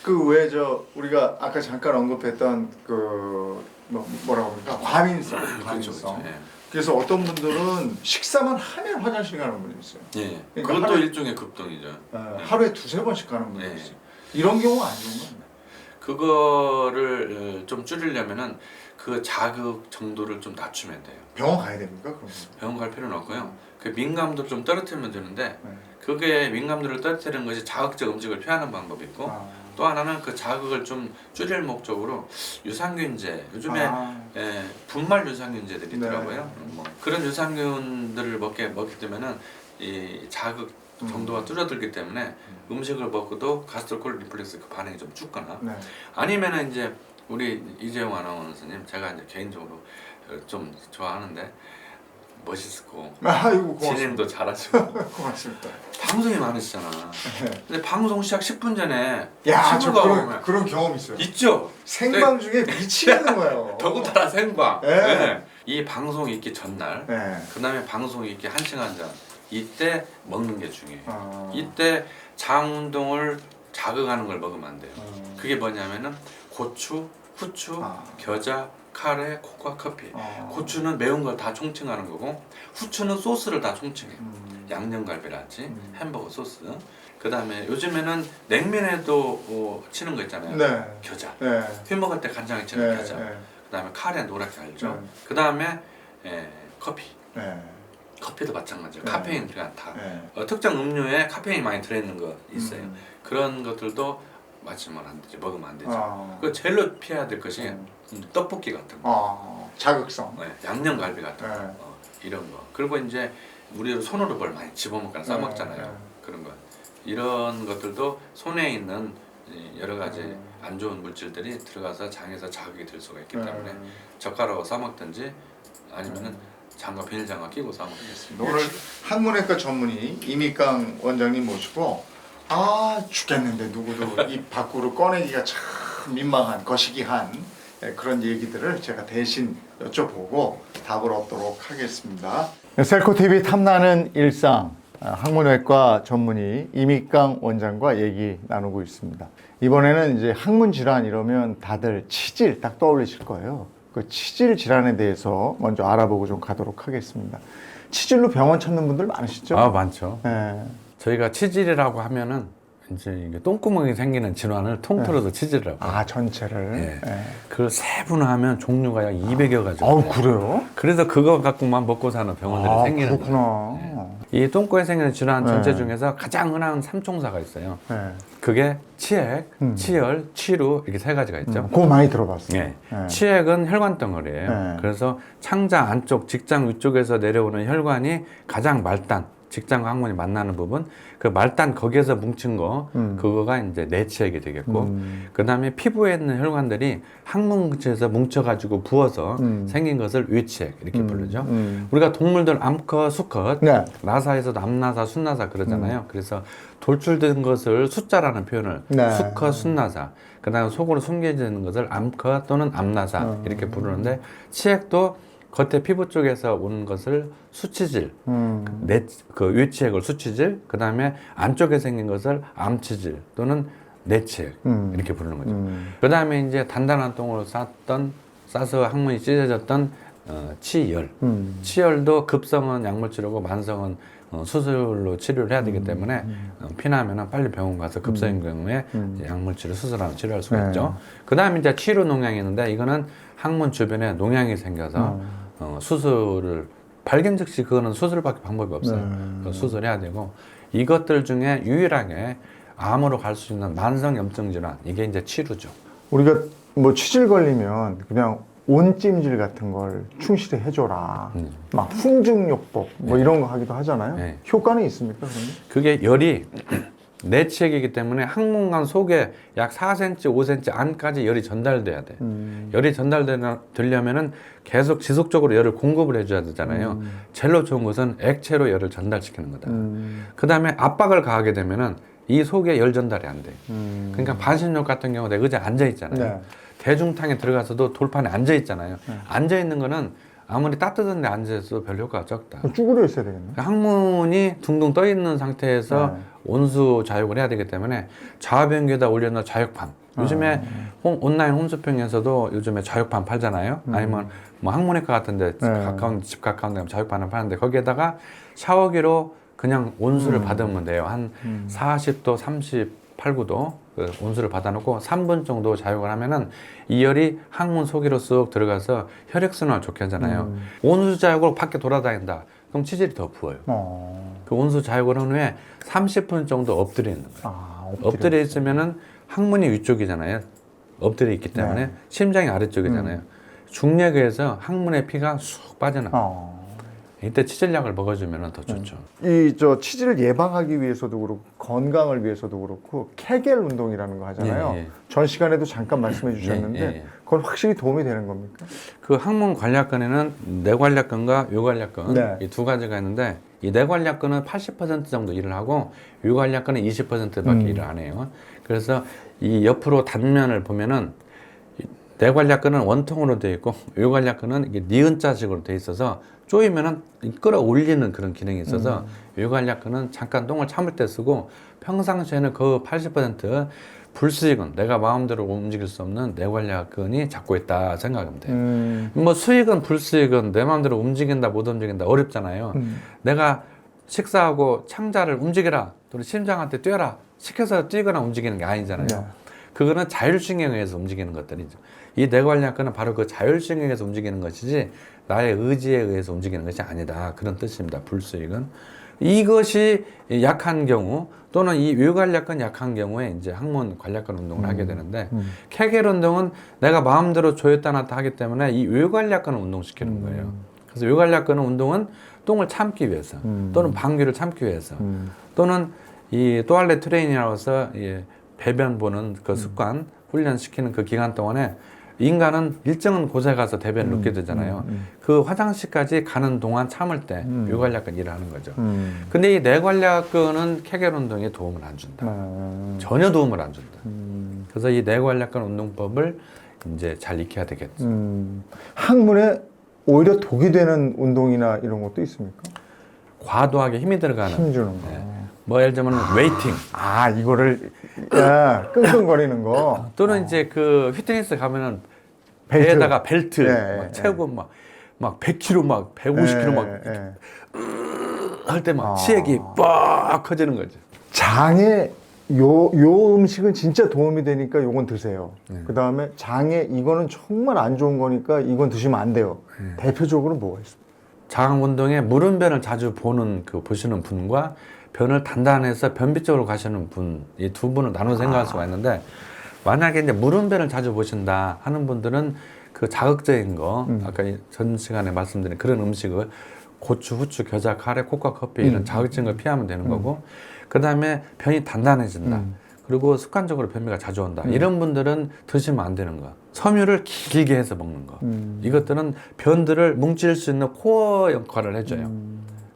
그 왜 저 우리가 아까 잠깐 언급했던 그 뭐라고 합니까? 과민성. 그렇죠, 과민성. 그렇죠. 예. 그래서 어떤 분들은 식사만 하면 화장실 가는 분이 있어요. 예. 그러니까 그것도 하루- 일종의 급동이죠. 예. 하루에 두세 번씩 가는 분이 네. 있어요. 이런 경우가 안 좋은 겁니다. 그거를 좀 줄이려면은 그 자극 정도를 좀 낮추면 돼요. 병원 가야 됩니까? 그럼? 병원 갈 필요는 없고요. 그 민감도 좀 떨어뜨리면 되는데 네. 그게 민감도를 떨어뜨리는 것이 자극적 음식을 피하는 방법이 있고 아. 또 하나는 그 자극을 좀 줄일 목적으로 유산균제 요즘에 예, 분말 유산균제들이 네. 있더라고요. 뭐 그런 유산균들을 먹기 때문에는 이 자극 정도가 줄어들기 때문에 음식을 먹고도 가스트로콜 리플렉스 그 반응이 좀 죽거나 네. 아니면은 이제 우리 이재용 아나운서님 제가 이제 개인적으로 좀 좋아하는데 멋있고 아이고 고맙습니다. 진행도 잘하시고 고맙습니다. 방송이 많으시잖아. 근데 방송 시작 10분 전에 야, 저 친구가 오면 그런 경험 있어요. 있죠. 생방 중에 미치겠는 거예요. 더군다나 생방. 네. 네. 이 방송이 있기 전날, 네. 그다음에 방송이 있기 1시간 전, 이때 먹는 게 중요해요. 아. 이때 장 운동을 자극하는 걸 먹으면 안 돼요. 음. 그게 뭐냐면은 고추, 후추, 아. 겨자, 카레, 코코아, 커피. 아. 고추는 매운 걸 다 총칭하는 거고 후추는 소스를 다 총칭해요. 양념갈비라든지 음. 햄버거 소스. 그 다음에 요즘에는 냉면에도 치는 거 있잖아요. 네. 겨자. 네. 회 먹을 때 간장에 치는 네. 겨자. 네. 그 다음에 카레 노랗게 알죠. 네. 그 다음에 커피. 네. 커피도 마찬가지예요. 네. 카페인이 다. 네. 특정 음료에 카페인이 많이 들어있는 거 있어요. 음. 그런 것들도 마시면 안 되지, 먹으면 안 되죠. 아. 그 제일로 피해야 될 것이 떡볶이 같은 거, 자극성. 네, 양념갈비 같은 거, 네. 이런 거. 그리고 이제 우리 손으로 뭘 많이 집어먹거나 싸먹잖아요. 네. 그런 거. 이런 것들도 손에 있는 여러 가지 안 좋은 물질들이 들어가서 장에서 자극이 될 수가 있기 때문에 젓가락으로 싸먹든지 아니면은 장갑, 비닐장갑 끼고 싸먹겠습니다. 오늘 항문외과 전문의 이미강 원장님 모시고 죽겠는데 누구도 입 밖으로 꺼내기가 참 민망한 거시기한 그런 얘기들을 제가 대신 여쭤보고 답을 얻도록 하겠습니다. 셀코TV 탐나는 일상 항문외과 전문의 이미강 원장과 얘기 나누고 있습니다. 이번에는 이제 항문 질환 이러면 다들 치질 딱 떠올리실 거예요. 그 치질 질환에 대해서 먼저 알아보고 좀 가도록 하겠습니다. 치질로 병원 찾는 분들 많으시죠? 많죠. 네. 저희가 치질이라고 하면은 이제 이게 똥구멍이 생기는 질환을 통틀어서 치질이라고. 전체를. 예. 네. 그걸 세분화하면 종류가 약 200여 가지. 그래요? 그래서 그거 갖고만 먹고 사는 병원들이 생기는 그렇구나. 거예요. 이 똥꼬에 생기는 질환 전체 네. 중에서 가장 흔한 삼총사가 있어요. 네. 그게 치액, 치열, 치루 이렇게 세 가지가 있죠. 그거 많이 들어봤어요. 예. 네. 치액은 혈관 덩어리예요. 네. 그래서 창자 안쪽 직장 위쪽에서 내려오는 혈관이 가장 말단, 직장과 항문이 만나는 부분, 그 말단 거기에서 뭉친 거, 그거가 이제 내치액이 되겠고, 그 다음에 피부에 있는 혈관들이 항문 근처에서 뭉쳐가지고 부어서 생긴 것을 외치액 이렇게 부르죠. 우리가 동물들 암컷, 수컷, 네. 나사에서도 암나사, 순나사 그러잖아요. 그래서 돌출된 것을 숫자라는 표현을 네. 수컷, 순나사, 그 다음에 속으로 숨겨지는 것을 암컷 또는 암나사 이렇게 부르는데 치액도 겉에 피부 쪽에서 오는 것을 수치질, 그 외치액을 수치질, 그 다음에 안쪽에 생긴 것을 암치질 또는 내치액 이렇게 부르는 거죠. 그 다음에 이제 단단한 똥으로 싸서 항문이 찢어졌던 치열. 치열도 급성은 약물치료고 만성은 수술로 치료를 해야 되기 때문에 피나면은 빨리 병원 가서 급성인 경우에 이제 약물치료 수술하면 치료할 수가 있죠. 그 다음에 이제 치료 농양이 있는데 이거는 항문 주변에 농양이 생겨서 수술을 발견 즉시 그거는 수술밖에 방법이 없어요. 수술해야 되고 이것들 중에 유일하게 암으로 갈 수 있는 만성 염증 질환 이게 이제 치료죠. 우리가 뭐 치질 걸리면 그냥 온찜질 같은 걸 충실히 해줘라. 막 훈증요법 뭐 이런 거 하기도 하잖아요. 네. 효과는 효과는 있습니까? 그러면? 그게 열이 내치액이기 때문에 항문관 속에 약 4cm, 5cm 안까지 열이 전달돼야 돼. 열이 전달되려면은 계속 지속적으로 열을 공급을 해줘야 되잖아요. 제일 좋은 것은 액체로 열을 전달시키는 거다. 그 다음에 압박을 가하게 되면은 이 속에 열 전달이 안 돼. 그러니까 반신욕 같은 경우 내가 의자에 앉아 있잖아요. 네. 대중탕에 들어가서도 돌판에 앉아 있잖아요. 앉아 있는 거는 아무리 따뜻한 데 앉아있어도 별 효과가 적다. 쭈그려 있어야 되겠네. 항문이 둥둥 떠 있는 상태에서 온수 자욕을 해야 되기 때문에 좌변기에다 올려놓은 좌욕판. 요즘에 온라인 홈쇼핑에서도 요즘에 좌욕판 팔잖아요. 아니면 뭐 항문외과 같은데 집 가까운 데 가면 좌욕판을 파는데 거기에다가 샤워기로 그냥 온수를 받으면 돼요. 한 40도, 38, 9도 그 온수를 받아놓고 3분 정도 자욕을 하면은 이 열이 항문 속으로 쑥 들어가서 혈액순환을 좋게 하잖아요. 온수 자욕으로 밖에 돌아다닌다. 그럼 치질이 더 부어요. 그 온수 자욕을 한 후에 30분 정도 엎드려 있는 거예요. 엎드려 있으면은 항문이 위쪽이잖아요. 엎드려 있기 때문에 심장이 아래쪽이잖아요. 중력에서 항문의 피가 쑥 빠져나가요. 이때 치질약을 먹어주면 더 좋죠. 이 저 치질을 예방하기 위해서도 그렇고 건강을 위해서도 그렇고 케겔 운동이라는 거 하잖아요. 예, 예. 전 시간에도 잠깐 말씀해 주셨는데 예, 예. 그건 확실히 도움이 되는 겁니까? 그 항문 관략근에는 내관략근과 요관략근 네. 이 두 가지가 있는데 이 내관략근은 80% 정도 일을 하고 요관략근은 20%밖에 일을 안 해요. 그래서 이 옆으로 단면을 보면은 내관략근은 원통으로 되어 있고 요관략근은 이게 니은자식으로 되어 있어서 쪼이면은 끌어올리는 그런 기능이 있어서 요관략근은 잠깐 똥을 참을 때 쓰고 평상시에는 그 80% 불수익은 내가 마음대로 움직일 수 없는 내관략근이 잡고 있다 생각하면 돼요. 뭐 수익은 불수익은 내 마음대로 움직인다 못 움직인다 어렵잖아요. 내가 식사하고 창자를 움직여라 또는 심장한테 뛰어라 시켜서 뛰거나 움직이는 게 아니잖아요. 네. 그거는 자율신경에 의해서 움직이는 것들이죠. 이 내관략근은 바로 그 자율신경에 의해서 움직이는 것이지 나의 의지에 의해서 움직이는 것이 아니다. 그런 뜻입니다. 불수익은. 이것이 약한 경우 또는 이 외관략근 약한 경우에 이제 항문 관략근 운동을 하게 되는데 케겔 운동은 내가 마음대로 조였다 놨다 하기 때문에 이 외관략근을 운동시키는 거예요. 그래서 외관략근 운동은 똥을 참기 위해서 또는 방귀를 참기 위해서 또는 이 또알렛 트레이닝이라고서 배변 보는 그 습관 훈련시키는 그 기간 동안에 인간은 일정한 곳에 가서 대변을 눕게 되잖아요. 그 화장실까지 가는 동안 참을 때 외관략근 일을 하는 거죠. 근데 이 내관략근은 케겔 운동에 도움을 안 준다. 전혀 도움을 안 준다. 그래서 이 내관략근 운동법을 이제 잘 익혀야 되겠죠. 항문에 오히려 독이 되는 운동이나 이런 것도 있습니까? 과도하게 힘이 들어가는. 힘주는 거. 뭐 예를 들면 웨이팅. 이거를 끙끙거리는 거. 또는 이제 그 피트니스 가면은 벨트. 배에다가 벨트 예, 막 예. 채우고 막 100kg 막 150kg 막 할 때 막 치액이 빡 커지는 거죠. 장에 요 음식은 진짜 도움이 되니까 요건 드세요. 그 다음에 장에 이거는 정말 안 좋은 거니까 이건 드시면 안 돼요. 대표적으로 뭐가 있습니까? 장 운동에 물음변을 자주 보시는 분과 변을 단단해서 변비 쪽으로 가시는 분, 이 두 분을 나눠 생각할 수가 있는데 만약에 이제 물음변을 자주 보신다 하는 분들은 그 자극적인 거 아까 전 시간에 말씀드린 그런 음식을 고추, 후추, 겨자, 카레, 코카, 커피 이런 자극적인 걸 피하면 되는 거고 그 다음에 변이 단단해진다. 그리고 습관적으로 변비가 자주 온다. 이런 분들은 드시면 안 되는 거. 섬유를 길게 해서 먹는 거. 이것들은 변들을 뭉칠 수 있는 코어 역할을 해줘요.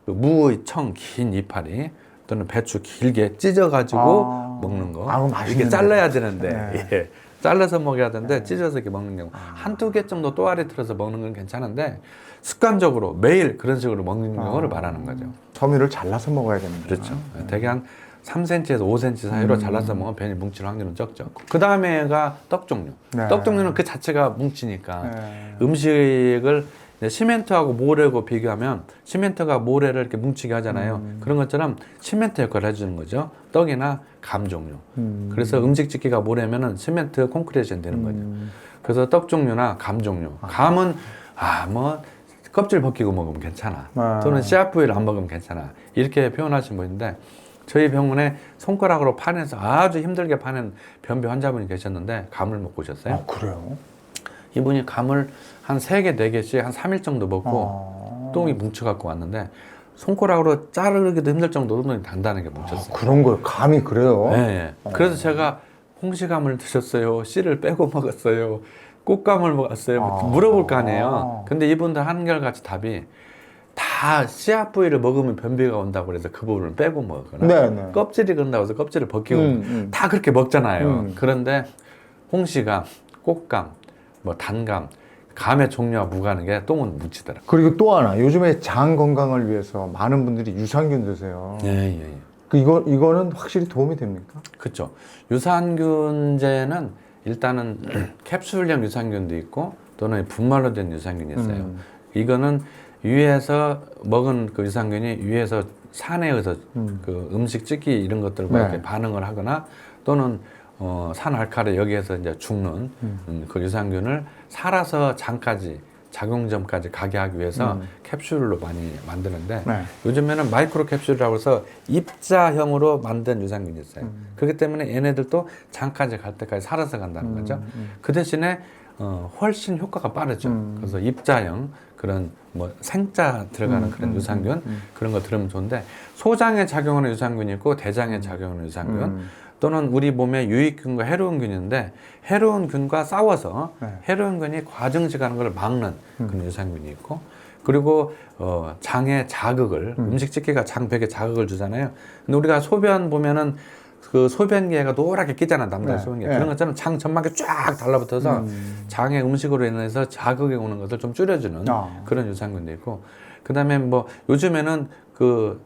그 무의 청, 긴 이파리 또는 배추 길게 찢어가지고 먹는 거. 맛있는데. 이게 잘라야 되는데 네. 예. 잘라서 먹어야 되는데 찢어서 이렇게 먹는 경우 한두 개 정도 또아리 틀어서 먹는 건 괜찮은데 습관적으로 매일 그런 식으로 먹는 경우를 말하는 거죠. 점유를 잘라서 먹어야 되는 거죠. 그렇죠. 되게 한 3cm에서 5cm 사이로 잘라서 먹으면 변이 뭉칠 확률은 적죠. 그 다음에가 떡 종류. 네. 떡 종류는 그 자체가 뭉치니까 네. 음식을 이제 시멘트하고 모래하고 비교하면 시멘트가 모래를 이렇게 뭉치게 하잖아요. 그런 것처럼 시멘트 역할을 해주는 거죠. 떡이나 감 종류. 그래서 음식 짓기가 모래면은 시멘트 콘크리에이션 되는 거죠. 그래서 떡 종류나 감 종류. 감은 뭐 껍질 벗기고 먹으면 괜찮아. 또는 씨앗 부위를 안 먹으면 괜찮아. 이렇게 표현하신 분인데 저희 병원에 손가락으로 파내서 아주 힘들게 파낸 변비 환자분이 계셨는데 감을 먹고 오셨어요. 그래요? 이분이 감을 한 3개, 4개씩 한 3일 정도 먹고 똥이 뭉쳐갖고 왔는데 손가락으로 자르기도 힘들 정도로 똥이 단단하게 뭉쳤어요. 그런 걸 감이 그래요? 네. 그래서 제가 홍시감을 드셨어요? 씨를 빼고 먹었어요? 꽃감을 먹었어요? 물어볼 거 아니에요. 근데 이분들 한결같이 답이 다 씨앗 부위를 먹으면 변비가 온다고 그래서 그 부분을 빼고 먹거나 네. 껍질이 그런다고 해서 껍질을 벗기고 다 그렇게 먹잖아요. 그런데 홍시감, 꽃감, 뭐 단감, 감의 종류와 무관하게 똥은 뭉치더라. 그리고 또 하나, 요즘에 장 건강을 위해서 많은 분들이 유산균 드세요. 예. 이거는 확실히 도움이 됩니까? 그렇죠. 유산균제는 일단은 캡슐형 유산균도 있고 또는 분말로 된 유산균이 있어요. 이거는 위에서 먹은 그 유산균이 위에서 산에 의해서 그 음식 찌기 이런 것들과 이렇게 반응을 하거나 또는 산알칼리 여기에서 이제 죽는 그 유산균을 살아서 장까지 작용점까지 가게 하기 위해서 캡슐로 많이 만드는데 요즘에는 마이크로 캡슐이라고 해서 입자형으로 만든 유산균이 있어요. 그렇기 때문에 얘네들도 장까지 갈 때까지 살아서 간다는 거죠. 그 대신에 훨씬 효과가 빠르죠. 그래서 입자형 그런 뭐 생자 들어가는 그런 유산균 그런 거 들으면 좋은데 소장에 작용하는 유산균이 있고 대장에 작용하는 유산균 또는 우리 몸에 유익균과 해로운균인데 해로운균과 싸워서 해로운균이 과증식하는 걸 막는 그런 유산균이 있고 그리고 장에 자극을 음식 찌개가 장벽에 자극을 주잖아요. 근데 우리가 소변 보면은 그 소변계가 노랗게 끼잖아 남자 소변계 그런 것처럼 장 점막에 쫙 달라붙어서 장의 음식으로 인해서 자극이 오는 것을 좀 줄여주는 그런 유산균도 있고 그 다음에 뭐 요즘에는 그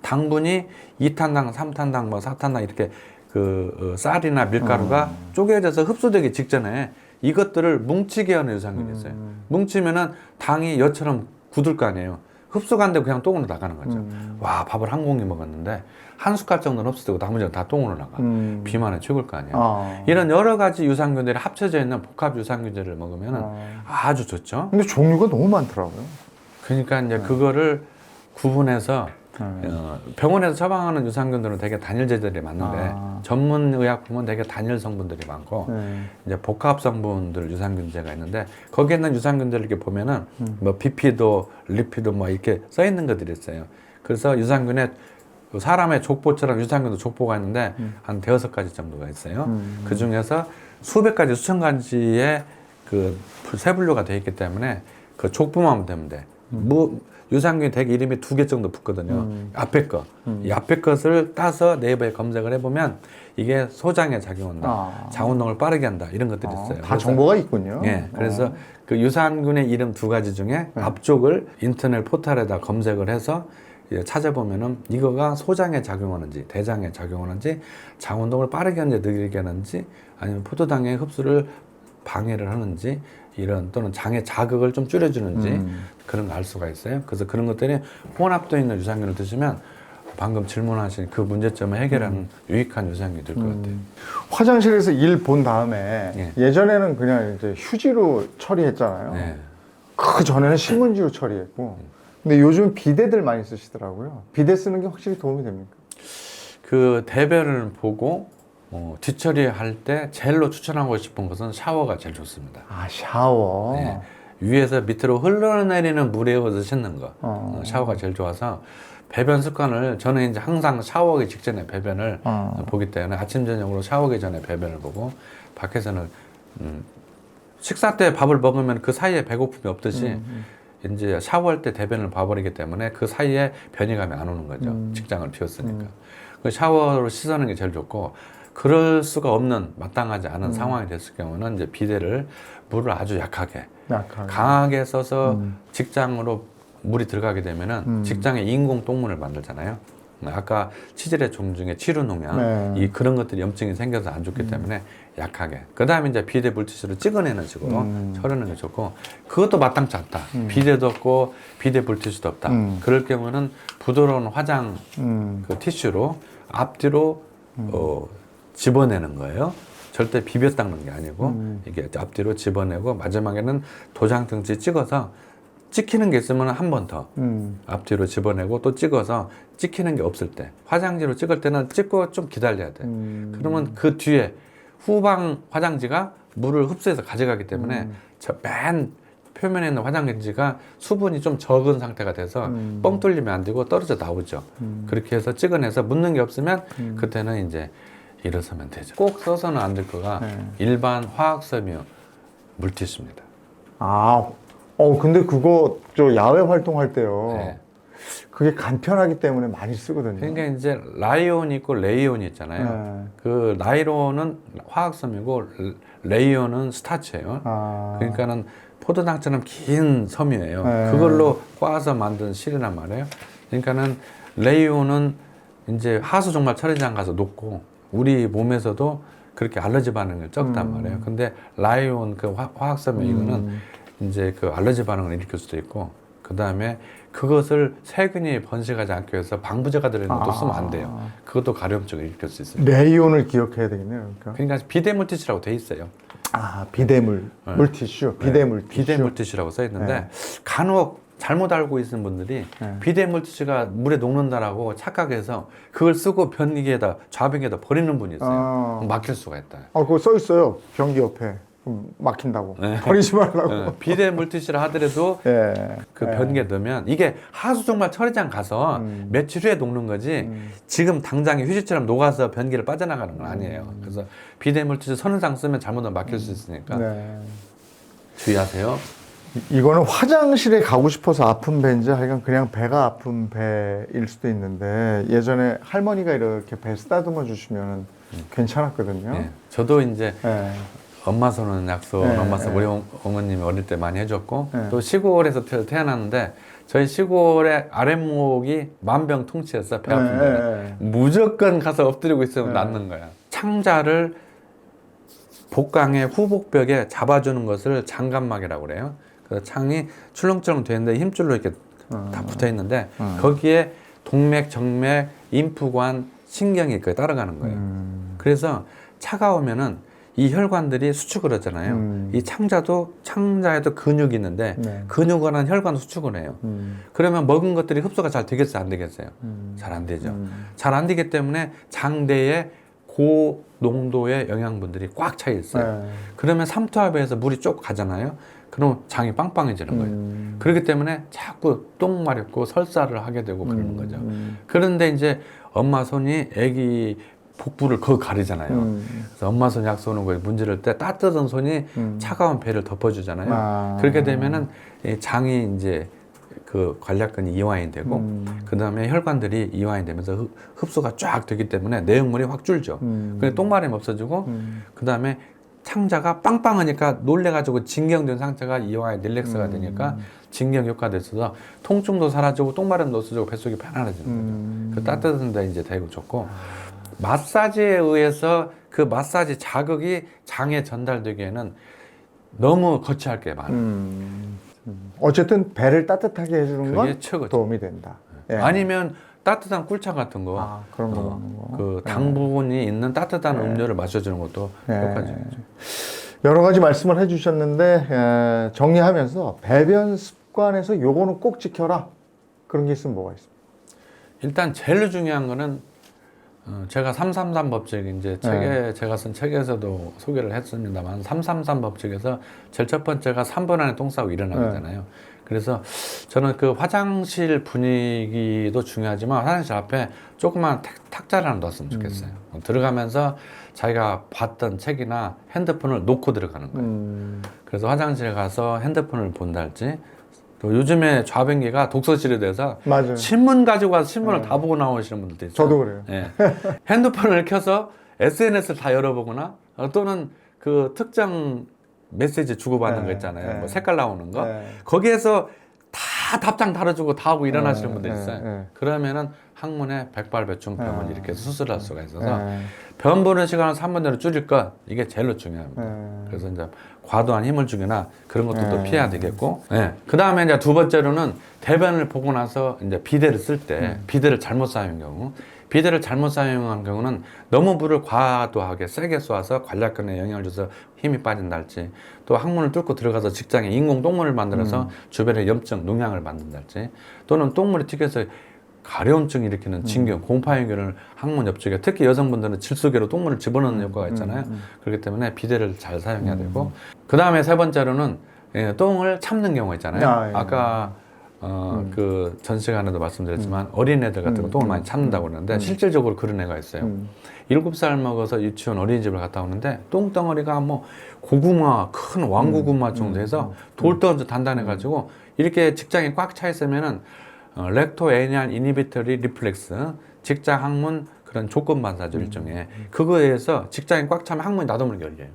당분이 2탄당, 3탄당, 뭐 4탄당 이렇게 그 쌀이나 밀가루가 쪼개져서 흡수되기 직전에 이것들을 뭉치게 하는 유산균이 있어요. 뭉치면은 당이 여처럼 굳을 거 아니에요. 흡수가 안 되고 그냥 똥으로 나가는 거죠. 와, 밥을 한 공기 먹었는데 한 숟갈 정도는 흡수되고 나머지는 다 똥으로 나가. 비만에 죽을 거 아니에요. 이런 여러 가지 유산균들이 합쳐져 있는 복합 유산균제를 먹으면 아주 좋죠. 근데 종류가 너무 많더라고요. 그러니까 이제 그거를 구분해서 병원에서 처방하는 유산균들은 되게 단일 제들이 많은데 전문 의약품은 되게 단일 성분들이 많고 이제 복합 성분들 유산균제가 있는데 거기에 있는 유산균들 이렇게 보면은 뭐 비피도, 리피도 뭐 이렇게 써 있는 것들이 있어요. 그래서 유산균에 사람의 족보처럼 유산균도 족보가 있는데 한 5가지 정도가 있어요. 그 중에서 수백 가지, 수천 가지의 그 세분류가 되어 있기 때문에 그 족보만 되면 돼. 유산균이 되게 이름이 2개 정도 붙거든요. 앞에 거. 이 앞에 것을 따서 네이버에 검색을 해보면 이게 소장에 작용한다. 장 운동을 빠르게 한다. 이런 것들이 있어요. 다 정보가 있군요. 예. 그래서 그 유산균의 이름 2가지 중에 앞쪽을 인터넷 포털에다 검색을 해서 찾아보면은 이거가 소장에 작용하는지 대장에 작용하는지 장 운동을 빠르게 하는지 느리게 하는지 아니면 포도당의 흡수를 방해를 하는지 이런 또는 장의 자극을 좀 줄여주는지 그런 거 알 수가 있어요. 그래서 그런 것들이 혼합되어 있는 유산균을 드시면 방금 질문하신 그 문제점을 해결하는 유익한 유산균이 될 것 같아요. 화장실에서 일 본 다음에 예전에는 그냥 이제 휴지로 처리했잖아요. 네. 그 전에는 신문지로 처리했고. 근데 요즘 비데들 많이 쓰시더라고요. 비데 쓰는 게 확실히 도움이 됩니까? 그 대변을 보고 뒤처리할 때 제일로 추천하고 싶은 것은 샤워가 제일 좋습니다. 아, 샤워. 네. 위에서 밑으로 흘러내리는 물에 의해서 씻는 거. 샤워가 제일 좋아서 배변 습관을 저는 이제 항상 샤워하기 직전에 배변을 보기 때문에 아침 저녁으로 샤워하기 전에 배변을 보고 밖에서는 식사 때 밥을 먹으면 그 사이에 배고픔이 없듯이 이제 샤워할 때 대변을 봐버리기 때문에 그 사이에 변이감이 안 오는 거죠. 직장을 비웠으니까. 그 샤워로 씻어내는 게 제일 좋고 그럴 수가 없는 마땅하지 않은 상황이 됐을 경우는 이제 비데를 물을 아주 약하게 강하게 써서 직장으로 물이 들어가게 되면은 직장에 인공 똥물을 만들잖아요. 아까 치질의 종 중에 치료농약 이 그런 것들이 염증이 생겨서 안 좋기 때문에 약하게. 그 다음에 이제 비데 물티슈로 찍어내는 식으로 처리하는 게 좋고, 그것도 마땅치 않다. 비데도 없고 비데 물티슈도 없다. 그럴 경우는 부드러운 화장 그 티슈로 앞뒤로 집어내는 거예요. 절대 비벼 닦는 게 아니고 이게 앞뒤로 집어내고 마지막에는 도장등지 찍어서 찍히는 게 있으면 한 번 더 앞뒤로 집어내고 또 찍어서 찍히는 게 없을 때, 화장지로 찍을 때는 찍고 좀 기다려야 돼. 그러면 그 뒤에 후방 화장지가 물을 흡수해서 가져가기 때문에 저 맨 표면에 있는 화장지가 수분이 좀 적은 상태가 돼서 뻥 뚫리면 안 되고 떨어져 나오죠. 그렇게 해서 찍어내서 묻는 게 없으면 그때는 이제 일어서면 되죠. 꼭 써서는 안 될 거가 일반 화학섬유 물티슈입니다. 근데 그거 저 야외 활동할 때요. 네. 그게 간편하기 때문에 많이 쓰거든요. 그러니까 이제 라이온이 있고 레이온이 있잖아요. 그 나이론은 화학섬유고 레이온은 스타치예요. 그러니까는 포도당처럼 긴 섬유예요. 그걸로 꽈서 만든 실이란 말이에요. 그러니까는 레이온은 이제 하수 종말 처리장 가서 녹고 우리 몸에서도 그렇게 알러지 반응이 적단 말이에요. 근데 라이온 그 화학섬유 이거는 이제 그 알러지 반응을 일으킬 수도 있고, 그 다음에 그것을 세균이 번식하지 않기 위해서 방부제가 들어있는 것도 쓰면 안 돼요. 그것도 가려움증을 일으킬 수 있어요. 레이온을 기억해야 되겠네요. 그러니까 비데 물티슈라고 돼 있어요. 비데물 물티슈, 비데 물티슈라고 써 있는데 간혹 잘못 알고 있는 분들이 비데 물티슈가 물에 녹는다라고 착각해서 그걸 쓰고 변기에다 좌변기에다 버리는 분이 있어요. 막힐 수가 있다. 그거 써 있어요. 변기 옆에. 막힌다고. 버리지 말라고. 비데 물티슈라 하더라도 그 변기에 넣으면 이게 하수 종말 처리장 가서 며칠 후에 녹는 거지 지금 당장에 휴지처럼 녹아서 변기를 빠져나가는 건 아니에요. 그래서 비데 물티슈 선상 쓰면 잘못하면 막힐 수 있으니까 주의하세요. 이거는 화장실에 가고 싶어서 아픈 배인지 하여간 그냥 배가 아픈 배일 수도 있는데, 예전에 할머니가 이렇게 배 쓰다듬어 주시면 괜찮았거든요. 저도 이제 엄마 손은 약손, 엄마 손 우리 어머님이 어릴 때 많이 해줬고 또 시골에서 태어났는데 저희 시골의 아랫목이 만병통치였어. 배 아픈데 무조건 가서 엎드리고 있으면 낫는 거야. 창자를 복강의 후복벽에 잡아주는 것을 장간막이라고 그래요. 그 창이 출렁출렁 되는데 힘줄로 이렇게 다 붙어 있는데 거기에 동맥, 정맥, 임프관, 신경이 그 따라가는 거예요. 그래서 차가우면은 이 혈관들이 수축을 하잖아요. 이 창자에도 근육이 있는데 근육을 한 혈관 수축을 해요. 그러면 먹은 것들이 흡수가 잘 되겠어요? 안 되겠어요? 잘 안 되죠. 잘 안 되기 때문에 장대에 고농도의 영양분들이 꽉 차 있어요. 그러면 삼투압에서 물이 쭉 가잖아요. 그럼 장이 빵빵해지는 거예요. 그렇기 때문에 자꾸 똥 마렵고 설사를 하게 되고 그러는 거죠. 그런데 이제 엄마 손이 애기 복부를 거의 가리잖아요. 그래서 엄마 손 약 쏘는 거에 문지를 때 따뜻한 손이 차가운 배를 덮어주잖아요. 그렇게 되면은 이 장이 이제 그 관략근이 이완이 되고 그 다음에 혈관들이 이완이 되면서 흡수가 쫙 되기 때문에 내용물이 확 줄죠. 근데 똥마름이 없어지고 그 다음에 창자가 빵빵하니까 놀래가지고 진경된 상태가 이완이 릴렉스가 되니까 진경 효과도 있어서 통증도 사라지고 똥마름도 없어지고 뱃속이 편안해지는 거죠. 그 따뜻한 데 이제 되고 좋고, 마사지에 의해서 그 마사지 자극이 장에 전달되기에는 너무 거치할 게 많아요. 어쨌든 배를 따뜻하게 해주는 건 최고죠. 도움이 된다. 아니면 따뜻한 꿀차 같은 거, 그런 거 먹는 거. 그 당분이 있는 따뜻한 음료를 마셔주는 것도 효과적이죠. 여러 가지 말씀을 해주셨는데 정리하면서 배변 습관에서 요거는 꼭 지켜라, 그런 게 있으면 뭐가 있습니까? 일단 제일 중요한 거는 제가 333 법칙 이제 책에 제가 쓴 책에서도 소개를 했습니다만 333 법칙에서 제일 첫 번째가 3분 안에 똥 싸고 일어나잖아요. 그래서 저는 그 화장실 분위기도 중요하지만 화장실 앞에 조그만 탁자를 하나 놨으면 좋겠어요. 들어가면서 자기가 봤던 책이나 핸드폰을 놓고 들어가는 거예요. 그래서 화장실에 가서 핸드폰을 본달지, 또 요즘에 좌변기가 독서실이 돼서 신문 가지고 와서 신문을 다 보고 나오시는 분들도 있어요. 저도 그래요. 핸드폰을 켜서 SNS를 다 열어보거나 또는 그 특정 메시지 주고받는 거 있잖아요. 뭐 색깔 나오는 거. 거기에서 다 답장 달아주고 다 하고 일어나시는 분들 있어요. 그러면은 항문에 백발백중병을 일으켜서 수술할 수가 있어서 변 보는 시간을 3분 내로 줄일 것, 이게 제일 중요합니다. 그래서 이제 과도한 힘을 주거나 그런 것들도 피해야 되겠고, 그 다음에 이제 두 번째로는 대변을 보고 나서 이제 비데를 쓸 때 비데를 잘못 사용한 경우, 비데를 잘못 사용한 경우는 너무 물을 과도하게 세게 쏘아서 관략근에 영향을 줘서 힘이 빠진달지, 또 항문을 뚫고 들어가서 직장에 인공 똥물을 만들어서 주변에 염증, 농양을 만든달지, 또는 똥물이 튀겨서 가려움증 일으키는 진균, 곰팡이균을 항문 옆쪽에, 특히 여성분들은 질소계로 똥물을 집어넣는 효과가 있잖아요. 그렇기 때문에 비데를 잘 사용해야 되고, 그 다음에 세 번째로는 똥을 참는 경우 있잖아요. 아까 그 전 시간에도 말씀드렸지만 어린애들 같은 거 똥을 많이 참는다고 그러는데 실질적으로 그런 애가 있어요. 7살 먹어서 유치원 어린이집을 갔다 오는데 똥덩어리가 뭐 고구마, 큰 왕고구마 정도 해서 돌덩어리 단단해가지고 이렇게 직장이 꽉 차 있으면은 렉토 애니알 이니비터리 리플렉스, 직장 항문 그런 조건 반사죠, 일종의. 그거에 의해서 직장이 꽉 차면 항문이 나도모르게 열려요.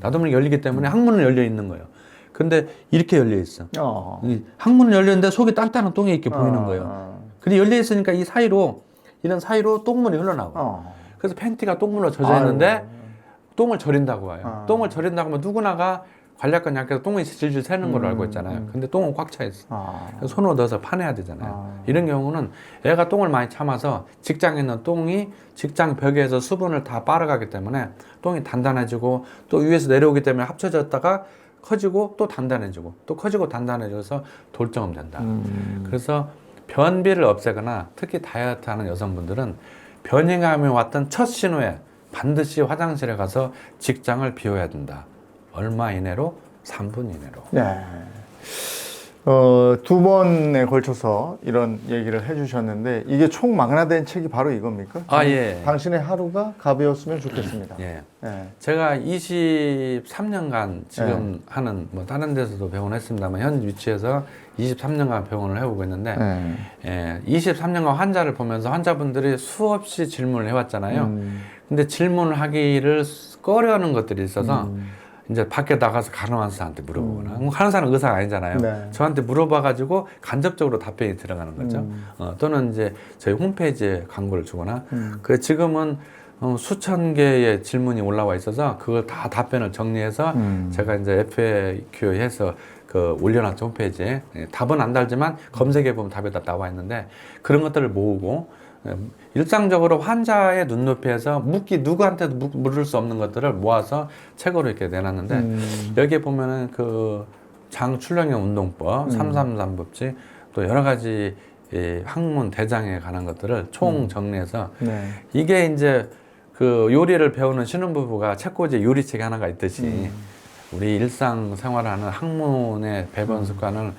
나도모르게 열리기 때문에 항문은 열려 있는 거예요. 근데 이렇게 열려 있어. 이 항문은 열렸는데 속에 단단한 똥이 이렇게 보이는 거예요. 근데 열려 있으니까 이 사이로, 이런 사이로 똥물이 흘러나와. 그래서 팬티가 똥물로 젖어 있는데 똥을 절인다고 와요. 똥을 절인다고 하면 누구나가 관략근 약해서 똥이 질질 새는 걸로 알고 있잖아요. 근데 똥은 꽉 차 있어. 그래서 손으로 넣어서 파내야 되잖아요. 이런 경우는 애가 똥을 많이 참아서 직장에 있는 똥이 직장 벽에서 수분을 다 빨아가기 때문에 똥이 단단해지고, 또 위에서 내려오기 때문에 합쳐졌다가 커지고 또 단단해지고 또 커지고 단단해져서 돌점음 된다. 그래서 변비를 없애거나 특히 다이어트 하는 여성분들은 변이감이 왔던 첫 신호에 반드시 화장실에 가서 직장을 비워야 된다. 얼마 이내로? 3분 이내로. 네. 두 번에 걸쳐서 이런 얘기를 해주셨는데, 이게 총망라된 책이 바로 이겁니까? 예. 당신의 하루가 가벼웠으면 좋겠습니다. 예. 네. 제가 23년간 지금 하는, 뭐 다른 데서도 병원을 했습니다만 현 위치에서 23년간 병원을 해오고 있는데, 23년간 환자를 보면서 환자분들이 수없이 질문을 해왔잖아요. 근데 질문을 하기를 꺼려하는 것들이 있어서 이제 밖에 나가서 간호사한테 물어보거나, 간호사는 의사가 아니잖아요. 네. 저한테 물어봐가지고 간접적으로 답변이 들어가는 거죠. 또는 이제 저희 홈페이지에 광고를 주거나, 그 지금은 수천 개의 질문이 올라와 있어서 그걸 다 답변을 정리해서 제가 이제 FAQ해서 그 올려놨죠, 홈페이지에. 답은 안 달지만 검색해 보면 답이 다 나와 있는데, 그런 것들을 모으고 일상적으로 환자의 눈높이에서 누구한테도 물을 수 없는 것들을 모아서 책으로 이렇게 내놨는데, 여기에 보면은 그 장출렁형 운동법, 333법칙, 또 여러 가지 이 항문 대장에 관한 것들을 총 정리해서, 이게 이제 그 요리를 배우는 신혼부부가 책꽂이에 요리책이 하나가 있듯이 우리 일상생활하는 항문의 배변 습관을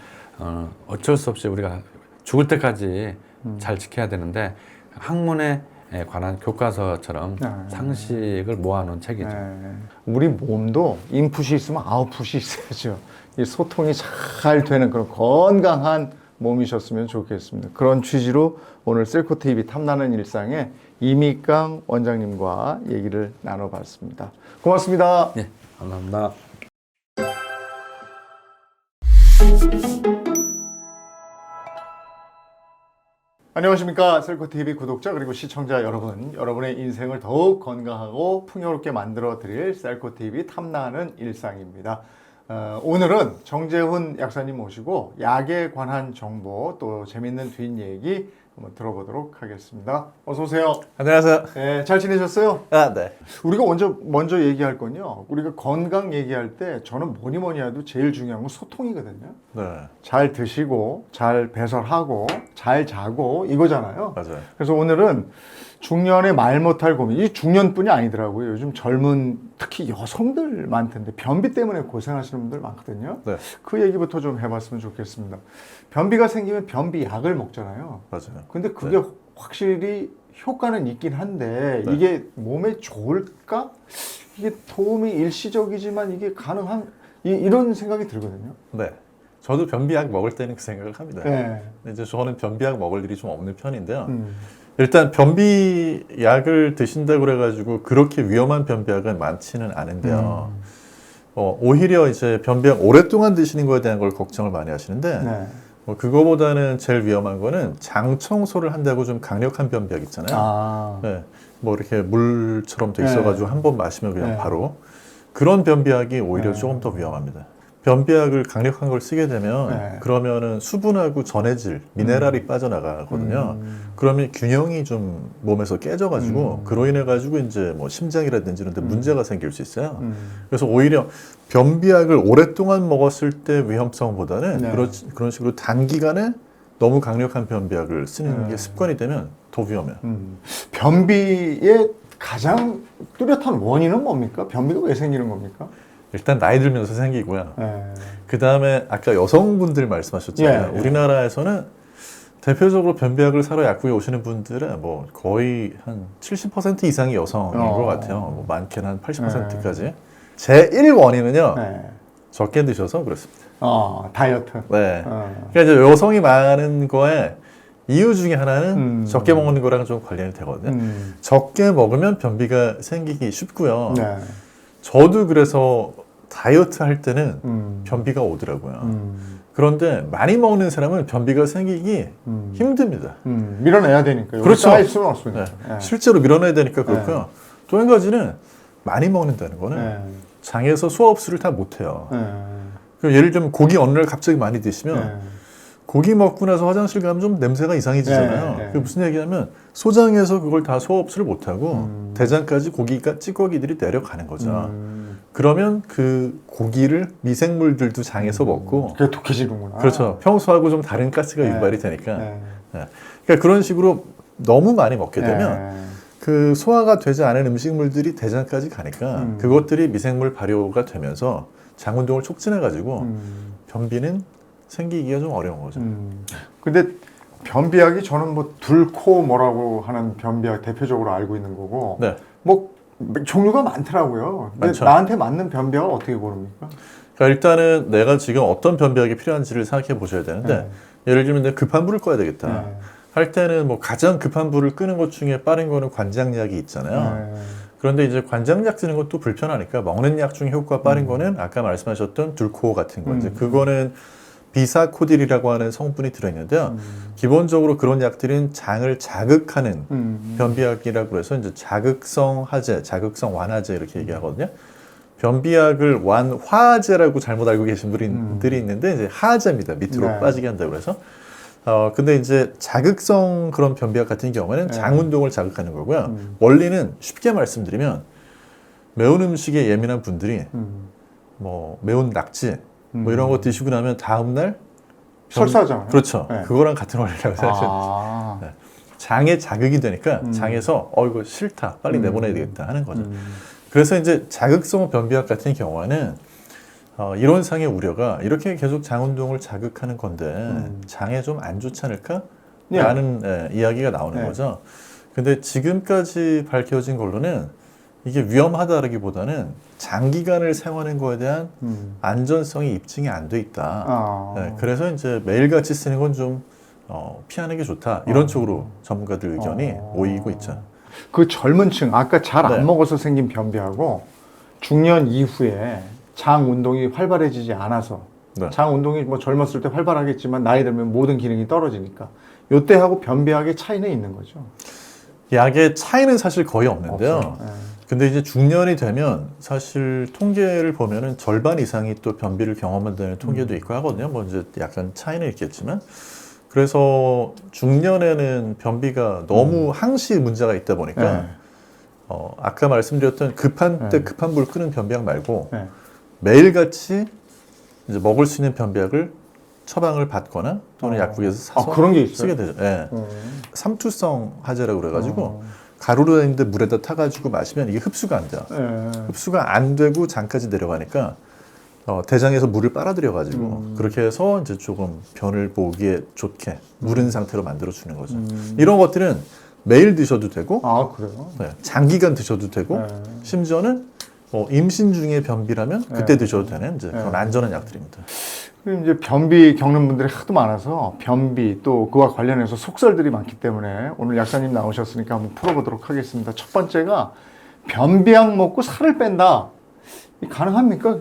어쩔 수 없이 우리가 죽을 때까지 잘 지켜야 되는데, 항문에 관한 교과서처럼 상식을 모아놓은 책이죠. 우리 몸도 인풋이 있으면 아웃풋이 있어야죠. 이 소통이 잘 되는 그런 건강한 몸이셨으면 좋겠습니다. 그런 취지로 오늘 셀코TV 탐나는 일상에 이미강 원장님과 얘기를 나눠봤습니다. 고맙습니다. 네, 감사합니다. 안녕하십니까, 셀코TV 구독자 그리고 시청자 여러분, 여러분의 인생을 더욱 건강하고 풍요롭게 만들어 드릴 셀코TV 탐나는 일상입니다. 오늘은 정재훈 약사님 모시고 약에 관한 정보, 또 재밌는 뒷얘기 한번 들어보도록 하겠습니다. 어서 오세요. 안녕하세요. 네, 잘 지내셨어요? 네. 우리가 먼저 얘기할 건요, 우리가 건강 얘기할 때 저는 뭐니 해도 제일 중요한 건 소통이거든요. 네. 잘 드시고 잘 배설하고 잘 자고 이거잖아요. 맞아요. 그래서 오늘은 중년의 말 못할 고민, 이 중년뿐이 아니더라고요. 요즘 젊은 특히 여성들 많던데 변비 때문에 고생하시는 분들 많거든요. 네. 그 얘기부터 좀 해봤으면 좋겠습니다. 변비가 생기면 변비 약을 먹잖아요. 맞아요. 근데 그게 확실히 효과는 있긴 한데 네. 이게 몸에 좋을까? 이게 도움이 일시적이지만 이게 가능한 이런 생각이 들거든요. 네. 저도 변비약 먹을 때는 그 생각을 합니다. 네. 근데 이제 저는 변비약 먹을 일이 좀 없는 편인데요. 일단 변비 약을 드신다고 그래가지고 그렇게 위험한 변비약은 많지는 않은데요. 오히려 이제 변비약 오랫동안 드시는 거에 대한 걸 걱정을 많이 하시는데 네. 그거보다는 제일 위험한 거는 장 청소를 한다고 좀 강력한 변비약 있잖아요. 아. 네, 뭐 이렇게 물처럼 돼 네. 있어가지고 한 번 마시면 그냥 네. 바로 그런 변비약이 오히려 네. 조금 더 위험합니다. 변비약을 강력한 걸 쓰게 되면 네. 그러면은 수분하고 전해질, 미네랄이 빠져나가거든요. 그러면 균형이 좀 몸에서 깨져가지고 그로 인해 가지고 이제 뭐 심장이라든지 이런 데 문제가 생길 수 있어요. 그래서 오히려 변비약을 오랫동안 먹었을 때 위험성보다는 네. 그런 식으로 단기간에 너무 강력한 변비약을 쓰는 네. 게 습관이 되면 더 위험해요. 변비의 가장 뚜렷한 원인은 뭡니까? 변비가 왜 생기는 겁니까? 일단 나이 들면서 생기고요. 네. 그 다음에 아까 여성분들 말씀하셨잖아요. 예, 예. 우리나라에서는 대표적으로 변비약을 사러 약국에 오시는 분들은 뭐 거의 한 70% 이상이 여성인 것 같아요. 뭐 많게는 한 80%까지. 제 1원인은요. 네. 적게 드셔서 그렇습니다. 다이어트. 네. 어. 그러니까 이제 여성이 많은 거에 이유 중에 하나는 적게 먹는 거랑 좀 관련이 되거든요. 적게 먹으면 변비가 생기기 쉽고요. 네. 저도 그래서 다이어트 할 때는 변비가 오더라고요. 그런데 많이 먹는 사람은 변비가 생기기 힘듭니다. 밀어내야 되니까. 그렇죠. 쌓일 수는 없으니까. 네. 네. 실제로 밀어내야 되니까 그렇고요. 또 한 가지는 많이 먹는다는 거는 네. 장에서 소화 흡수를 다 못해요. 네. 그럼 예를 들면 고기 어느 날 갑자기 많이 드시면 네. 고기 먹고 나서 화장실 가면 좀 냄새가 이상해지잖아요. 네, 네. 그게 무슨 얘기냐면 소장에서 그걸 다 소화 흡수를 못하고 대장까지 고기가 찌꺼기들이 내려가는 거죠. 그러면 그 고기를 미생물들도 장에서 먹고 그게 독해지는구나. 그렇죠. 평소하고 좀 다른 가스가 네. 유발이 되니까 네. 그러니까 그런 식으로 너무 많이 먹게 되면 네. 그 소화가 되지 않은 음식물들이 대장까지 가니까 그것들이 미생물 발효가 되면서 장 운동을 촉진해 가지고 변비는 생기기가 좀 어려운 거죠. 근데 변비약이 저는 뭐 둘코 뭐라고 하는 변비약 대표적으로 알고 있는 거고 네. 뭐 종류가 많더라고요. 근데 많죠. 나한테 맞는 변비약을 어떻게 고릅니까? 그러니까 일단은 내가 지금 어떤 변비약이 필요한지를 생각해 보셔야 되는데 예를 들면 내가 급한 불을 꺼야 되겠다. 네. 할 때는 뭐 가장 급한 불을 끄는 것 중에 빠른 거는 관장약이 있잖아요. 네. 그런데 이제 관장약 쓰는 것도 불편하니까 먹는 약 중에 효과가 빠른 거는 아까 말씀하셨던 둘코 같은 거. 이제 그거는 비사코딜이라고 하는 성분이 들어있는데요. 기본적으로 그런 약들은 장을 자극하는 변비약이라고 해서 이제 자극성 하제, 자극성 완화제 이렇게 얘기하거든요. 변비약을 완화제라고 잘못 알고 계신 분들이 있는데 이제 하제입니다. 밑으로 네. 빠지게 한다고 해서. 근데 이제 자극성 그런 변비약 같은 경우에는 네. 장 운동을 자극하는 거고요. 원리는 쉽게 말씀드리면 매운 음식에 예민한 분들이 뭐 매운 낙지 뭐 이런 거 드시고 나면 다음날 설사잖아요. 그렇죠. 네. 그거랑 같은 원리라고 생각하시면 아. 네. 장에 자극이 되니까 장에서 이거 싫다 빨리 내보내야 되겠다 하는 거죠. 그래서 이제 자극성 변비약 같은 경우에는 이런 상의 우려가 이렇게 계속 장 운동을 자극하는 건데 장에 좀 안 좋지 않을까? 네. 라는 이야기가 나오는 네. 거죠. 근데 지금까지 밝혀진 걸로는 이게 위험하다라기보다는 장기간을 사용하는 거에 대한 안전성이 입증이 안 돼 있다. 아. 네, 그래서 이제 매일같이 쓰는 건 좀 피하는 게 좋다. 이런 쪽으로 전문가들 의견이 모이고 있죠. 그 젊은 층, 아까 잘 안 네. 먹어서 생긴 변비하고 중년 이후에 장 운동이 활발해지지 않아서 네. 장 운동이 뭐 젊었을 때 활발하겠지만 나이 들면 모든 기능이 떨어지니까 요때하고 변비약의 차이는 있는 거죠. 약의 차이는 사실 거의 없는데요. 없어요. 네. 근데 이제 중년이 되면 사실 통계를 보면은 절반 이상이 또 변비를 경험한다는 통계도 있고 하거든요. 뭐 이제 약간 차이는 있겠지만. 그래서 중년에는 변비가 너무 항시 문제가 있다 보니까 네. 아까 말씀드렸던 급한 때 네. 급한 불 끄는 변비약 말고 네. 매일같이 이제 먹을 수 있는 변비약을 처방을 받거나 또는 약국에서 사서 그런 게 있어요? 쓰게 되죠. 예. 삼투성 하제라고 그래가지고 가루로 된 데 물에다 타가지고 마시면 이게 흡수가 안 돼요. 네. 흡수가 안 되고 장까지 내려가니까 대장에서 물을 빨아들여가지고 그렇게 해서 이제 조금 변을 보기에 좋게 무른 상태로 만들어 주는 거죠. 이런 것들은 매일 드셔도 되고 아 그래요? 네, 장기간 드셔도 되고 네. 심지어는 임신 중에 변비라면 그때 네. 드셔도 되는 이제 그런 네. 안전한 약들입니다. 그리고 이제 변비 겪는 분들이 하도 많아서 변비 또 그와 관련해서 속설들이 많기 때문에 오늘 약사님 나오셨으니까 한번 풀어보도록 하겠습니다. 첫 번째가 변비약 먹고 살을 뺀다. 가능합니까?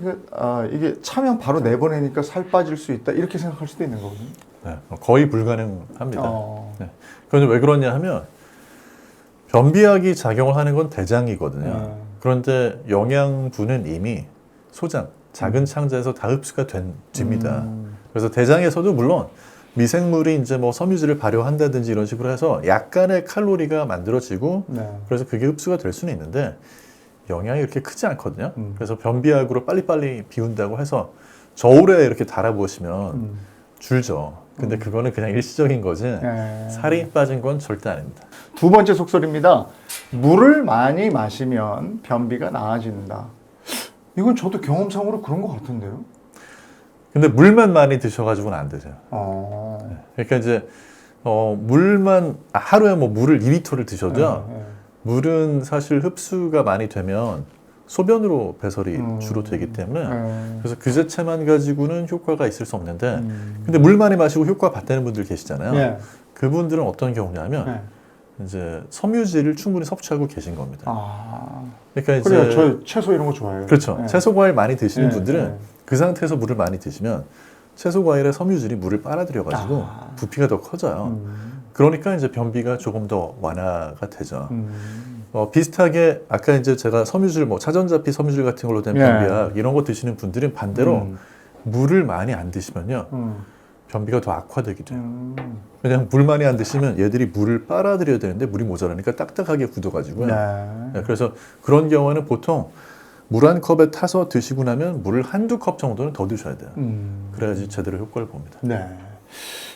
이게 차면 바로 내보내니까 살 빠질 수 있다. 이렇게 생각할 수도 있는 거거든요. 네, 거의 불가능합니다. 어. 네. 그런데 왜 그러냐 하면 변비약이 작용을 하는 건 대장이거든요. 그런데 영양분은 이미 소장, 작은 창자에서 다 흡수가 됩니다. 그래서 대장에서도 물론 미생물이 이제 뭐 섬유질을 발효한다든지 이런 식으로 해서 약간의 칼로리가 만들어지고 네. 그래서 그게 흡수가 될 수는 있는데 영향이 그렇게 크지 않거든요. 그래서 변비약으로 빨리빨리 비운다고 해서 저울에 이렇게 달아보시면 줄죠. 근데 그거는 그냥 일시적인 거지 네. 살이 빠진 건 절대 아닙니다. 두 번째 속설입니다. 물을 많이 마시면 변비가 나아진다. 이건 저도 경험상으로 그런 것 같은데요. 근데 물만 많이 드셔가지고는 안 되죠. 어. 그러니까 이제 물만 하루에 뭐 물을 2리터를 드셔도 물은 사실 흡수가 많이 되면 소변으로 배설이 주로 되기 때문에 그래서 그 자체만 가지고는 효과가 있을 수 없는데 근데 물 많이 마시고 효과 봤다는 분들 계시잖아요. 네. 그분들은 어떤 경우냐면 네. 이제 섬유질을 충분히 섭취하고 계신 겁니다. 아. 그러니까 이제 그래요. 저 채소 이런 거 좋아해요. 그렇죠. 네. 채소 과일 많이 드시는 네, 분들은 네. 그 상태에서 물을 많이 드시면 채소 과일의 섬유질이 물을 빨아들여 가지고 아. 부피가 더 커져요. 그러니까 이제 변비가 조금 더 완화가 되죠. 비슷하게 아까 이제 제가 섬유질 뭐 차전자피 섬유질 같은 걸로 된 예. 변비약 이런 거 드시는 분들은 반대로 물을 많이 안 드시면요 변비가 더 악화되기도 해요. 왜냐하면 물 많이 안 드시면 얘들이 물을 빨아들여야 되는데 물이 모자라니까 딱딱하게 굳어가지고요. 네. 그래서 그런 경우에는 보통 물 한 컵에 타서 드시고 나면 물을 한두 컵 정도는 더 드셔야 돼요. 그래야지 제대로 효과를 봅니다. 네.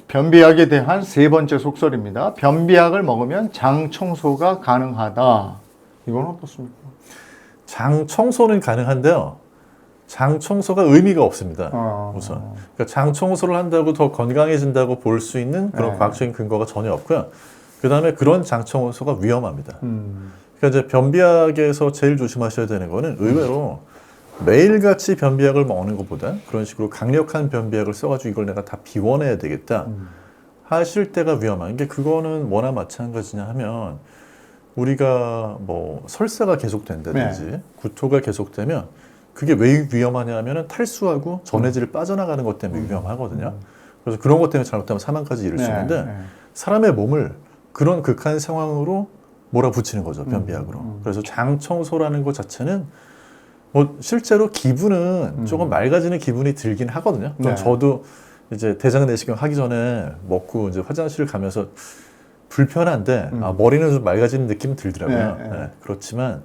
변비약에 대한 세 번째 속설입니다. 변비약을 먹으면 장 청소가 가능하다. 이건 어떻습니까? 장 청소는 가능한데요. 장 청소가 의미가 없습니다. 우선. 그러니까 장 청소를 한다고 더 건강해진다고 볼 수 있는 그런 네. 과학적인 근거가 전혀 없고요. 그 다음에 그런 장 청소가 위험합니다. 그러니까 이제 변비약에서 제일 조심하셔야 되는 거는 의외로 매일같이 변비약을 먹는 것보다 그런 식으로 강력한 변비약을 써가지고 이걸 내가 다 비워내야 되겠다 하실 때가 위험한 게 그거는 뭐나 마찬가지냐 하면 우리가 뭐 설사가 계속된다든지 구토가 계속되면 그게 왜 위험하냐 하면은 탈수하고 전해질을 빠져나가는 것 때문에 위험하거든요. 그래서 그런 것 때문에 잘못하면 사망까지 이를 수 있는데 사람의 몸을 그런 극한 상황으로 몰아붙이는 거죠, 변비약으로. 그래서 장 청소라는 것 자체는 뭐 실제로 기분은 조금 맑아지는 기분이 들긴 하거든요. 네. 저도 이제 대장 내시경 하기 전에 먹고 이제 화장실 가면서 불편한데 머리는 좀 맑아지는 느낌이 들더라고요. 네, 네. 네, 그렇지만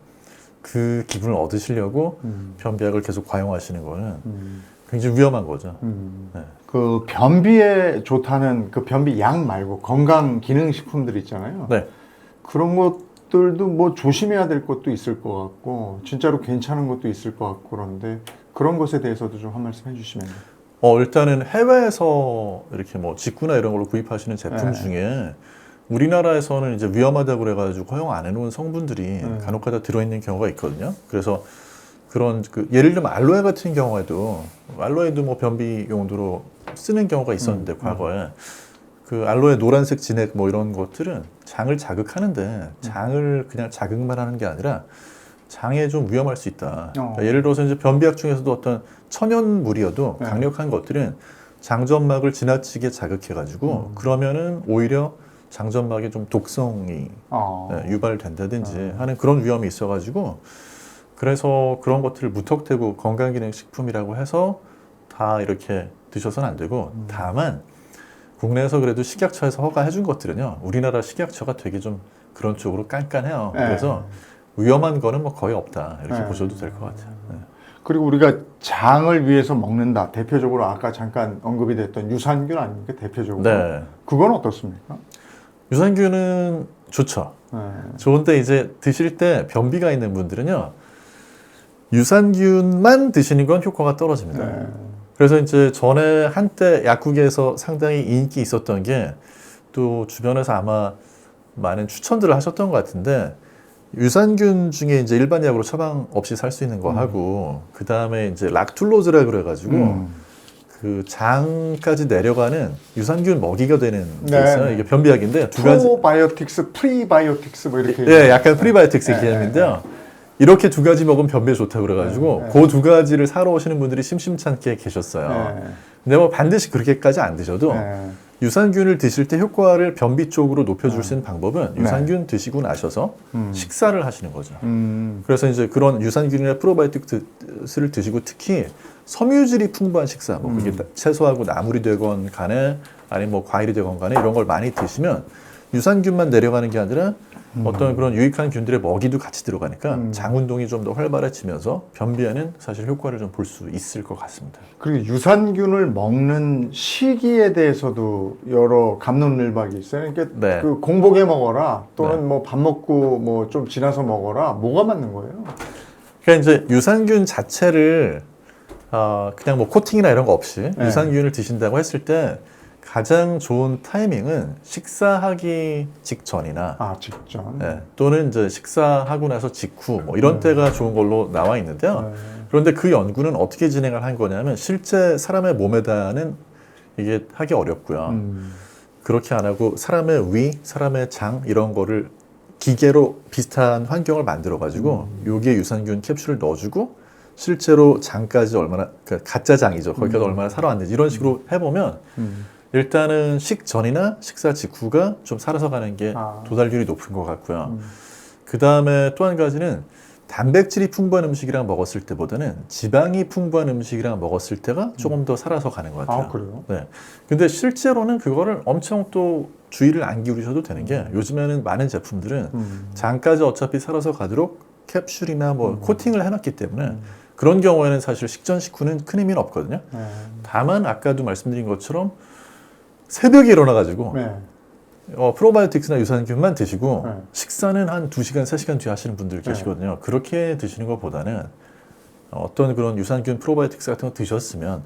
그 기분을 얻으시려고 변비약을 계속 과용하시는 거는 굉장히 위험한 거죠. 네. 그 변비에 좋다는 그 변비 약 말고 건강 기능 식품들 있잖아요. 네. 그런 것들도 뭐 조심해야 될 것도 있을 것 같고 진짜로 괜찮은 것도 있을 것 같고 그런데 그런 것에 대해서도 좀 한 말씀 해주시면. 일단은 해외에서 이렇게 뭐 직구나 이런 걸로 구입하시는 제품 네. 중에 우리나라에서는 이제 위험하다고 그래가지고 허용 안 해놓은 성분들이 간혹가다 들어있는 경우가 있거든요. 그래서 그런 예를 들면 알로에 같은 경우에도 알로에도 뭐 변비 용도로 쓰는 경우가 있었는데 과거에 그 알로에 노란색 진액 뭐 이런 것들은 장을 자극하는데 장을 그냥 자극만 하는 게 아니라 장에 좀 위험할 수 있다. 그러니까 예를 들어서 이제 변비약 중에서도 어떤 천연물이어도 강력한 것들은 장점막을 지나치게 자극해가지고 그러면은 오히려 장점막에 좀 독성이 유발된다든지 하는 그런 위험이 있어가지고 그래서 그런 것들을 무턱대고 건강기능식품이라고 해서 다 이렇게 드셔서는 안 되고 다만 국내에서 그래도 식약처에서 허가해준 것들은요 우리나라 식약처가 되게 좀 그런 쪽으로 깐깐해요. 그래서 위험한 거는 뭐 거의 없다 이렇게 보셔도 될 것 같아요. 네. 그리고 우리가 장을 위해서 먹는다. 대표적으로 아까 잠깐 언급이 됐던 유산균 아닙니까? 대표적으로. 네. 그건 어떻습니까? 유산균은 좋죠. 좋은데 이제 드실 때 변비가 있는 분들은요 유산균만 드시는 건 효과가 떨어집니다. 그래서 이제 전에 한때 약국에서 상당히 인기 있었던 게 또 주변에서 아마 많은 추천들을 하셨던 것 같은데 유산균 중에 이제 일반 약으로 처방 없이 살 수 있는 거 하고 그 다음에 이제 락툴로즈라 그래가지고 그 장까지 내려가는 유산균 먹이가 되는 게 네. 있어요. 이게 변비약인데 두 가지. 프로바이오틱스, 프리바이오틱스 뭐 이렇게. 예, 약간 프리바이오틱스 네, 개념인데요. 이렇게 두 가지 먹으면 변비에 좋다고 그래가지고 네. 그 두 가지를 사러 오시는 분들이 심심찮게 계셨어요. 네. 근데 뭐 반드시 그렇게까지 안 드셔도 네. 유산균을 드실 때 효과를 변비 쪽으로 높여줄 수 있는 방법은 네. 유산균 드시고 나셔서 식사를 하시는 거죠. 그래서 이제 그런 유산균이나 프로바이오틱스를 드시고 특히 섬유질이 풍부한 식사, 뭐 그게 채소하고 나물이 되건 간에 아니면 뭐 과일이 되건 간에 이런 걸 많이 드시면 유산균만 내려가는 게 아니라 어떤 그런 유익한 균들의 먹이도 같이 들어가니까 장 운동이 좀 더 활발해지면서 변비에는 사실 효과를 좀 볼 수 있을 것 같습니다. 그리고 유산균을 먹는 시기에 대해서도 여러 갑론을박이 있어요. 그러니까 네. 그 공복에 먹어라 또는 네. 뭐 밥 먹고 뭐 좀 지나서 먹어라. 뭐가 맞는 거예요? 그러니까 이제 유산균 자체를 그냥 뭐 코팅이나 이런 거 없이 네. 유산균을 드신다고 했을 때 가장 좋은 타이밍은 식사하기 직전이나 아, 직전. 예, 또는 이제 식사하고 나서 직후 뭐 이런 때가 좋은 걸로 나와 있는데요. 네. 그런데 그 연구는 어떻게 진행을 한 거냐면 실제 사람의 몸에다는 이게 하기 어렵고요. 그렇게 안 하고 사람의 위, 사람의 장 이런 거를 기계로 비슷한 환경을 만들어 가지고 여기에 유산균 캡슐을 넣어주고 실제로 장까지 얼마나 그러니까 가짜 장이죠. 거기까지 얼마나 살아왔는지 이런 식으로 해보면 일단은 식전이나 식사 직후가 좀 살아서 가는 게 아. 도달률이 높은 것 같고요. 그 다음에 또 한 가지는 단백질이 풍부한 음식이랑 먹었을 때보다는 지방이 풍부한 음식이랑 먹었을 때가 조금 더 살아서 가는 것 같아요. 아, 그래요? 네. 근데 실제로는 그거를 엄청 또 주의를 안 기울이셔도 되는 게 요즘에는 많은 제품들은 장까지 어차피 살아서 가도록 캡슐이나 뭐 코팅을 해놨기 때문에 그런 경우에는 사실 식전 식후는 큰 의미는 없거든요. 네. 다만 아까도 말씀드린 것처럼 새벽에 일어나가지고 네. 프로바이오틱스나 유산균만 드시고 네. 식사는 한 2시간, 3시간 뒤에 하시는 분들 계시거든요. 그렇게 드시는 것보다는 어떤 그런 유산균 프로바이오틱스 같은 거 드셨으면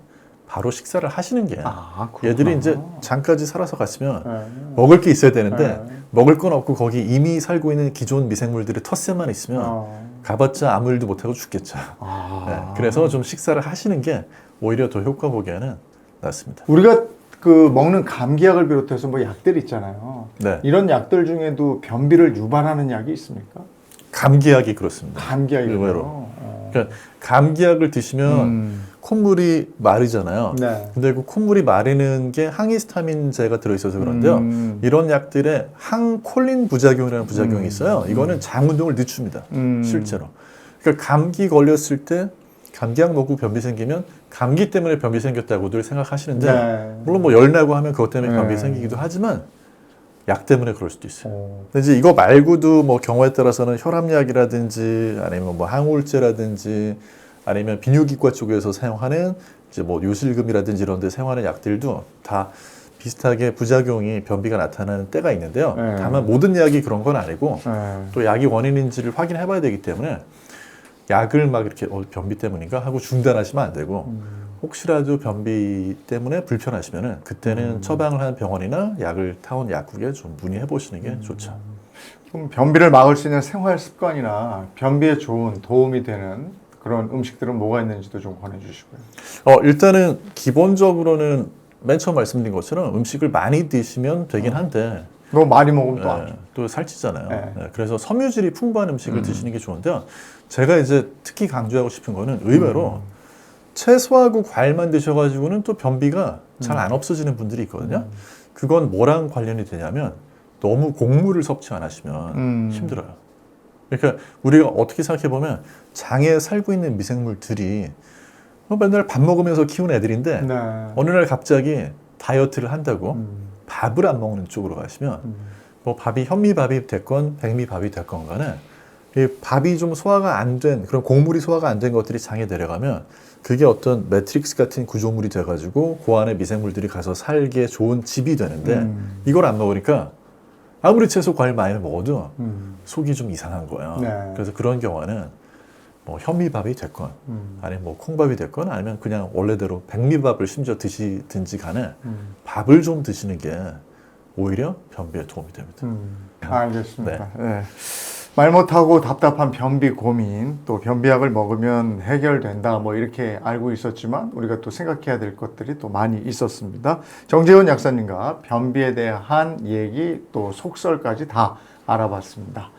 바로 식사를 하시는 게 아, 그렇구나. 얘들이 이제 장까지 살아서 갔으면 네. 먹을 게 있어야 되는데 네. 먹을 건 없고 거기 이미 살고 있는 기존 미생물들의 텃세만 있으면 가봤자 아무 일도 못하고 죽겠죠. 아. 네, 그래서 좀 식사를 하시는 게 오히려 더 효과 보기에는 낫습니다. 우리가 그 먹는 감기약을 비롯해서 뭐 약들 있잖아요. 네. 이런 약들 중에도 변비를 유발하는 약이 있습니까? 감기약이 그렇습니다. 감기약이 의외로. 그러니까 감기약을 드시면 콧물이 마르잖아요. 네. 근데 그 콧물이 마르는 게 항히스타민제가 들어있어서 그런데요. 이런 약들에 항콜린 부작용이라는 부작용이 있어요. 이거는 장 운동을 늦춥니다. 실제로. 그러니까 감기 걸렸을 때 감기약 먹고 변비 생기면 감기 때문에 변비 생겼다고들 생각하시는데 네. 물론 뭐 열 나고 하면 그것 때문에 변비 네. 생기기도 하지만 약 때문에 그럴 수도 있어요. 어. 근데 이제 이거 말고도 뭐 경우에 따라서는 혈압약이라든지 아니면 뭐 항우울제라든지 아니면 비뇨기과 쪽에서 사용하는 이제 뭐 요실금이라든지 이런 데 사용하는 약들도 다 비슷하게 부작용이 변비가 나타나는 때가 있는데요. 네. 다만 모든 약이 그런 건 아니고 네. 또 약이 원인인지를 확인해 봐야 되기 때문에 약을 막 이렇게 변비 때문인가 하고 중단하시면 안 되고 혹시라도 변비 때문에 불편하시면은 그때는 처방을 하는 병원이나 약을 타온 약국에 좀 문의해 보시는 게 좋죠. 좀 변비를 막을 수 있는 생활 습관이나 변비에 좋은 도움이 되는 그런 음식들은 뭐가 있는지도 좀 권해 주시고요. 일단은 기본적으로는 맨 처음 말씀드린 것처럼 음식을 많이 드시면 되긴 한데 너무 많이 먹으면 또 안 좋아. 또 살찌잖아요. 네. 그래서 섬유질이 풍부한 음식을 드시는 게 좋은데요. 제가 이제 특히 강조하고 싶은 거는 의외로 채소하고 과일만 드셔가지고는 또 변비가 잘 안 없어지는 분들이 있거든요. 그건 뭐랑 관련이 되냐면 너무 곡물을 섭취 안 하시면 힘들어요. 그러니까 우리가 어떻게 생각해 보면 장에 살고 있는 미생물들이 맨날 밥 먹으면서 키우는 애들인데 네. 어느 날 갑자기 다이어트를 한다고 밥을 안 먹는 쪽으로 가시면 뭐 밥이 현미밥이 됐건 백미밥이 됐건 간에 이 밥이 좀 소화가 안 된 그런 곡물이 소화가 안 된 것들이 장에 내려가면 그게 어떤 매트릭스 같은 구조물이 돼가지고 그 안에 미생물들이 가서 살기에 좋은 집이 되는데 이걸 안 먹으니까 아무리 채소 과일 많이 먹어도 속이 좀 이상한 거예요. 네. 그래서 그런 경우는 뭐 현미밥이 됐건 아니면 뭐 콩밥이 됐건 아니면 그냥 원래대로 백미밥을 심지어 드시든지 간에 밥을 좀 드시는 게 오히려 변비에 도움이 됩니다. 알겠습니다. 네. 말 못하고 답답한 변비 고민, 또 변비약을 먹으면 해결된다, 뭐 이렇게 알고 있었지만 우리가 또 생각해야 될 것들이 또 많이 있었습니다. 정재훈 약사님과 변비에 대한 얘기 또 속설까지 다 알아봤습니다.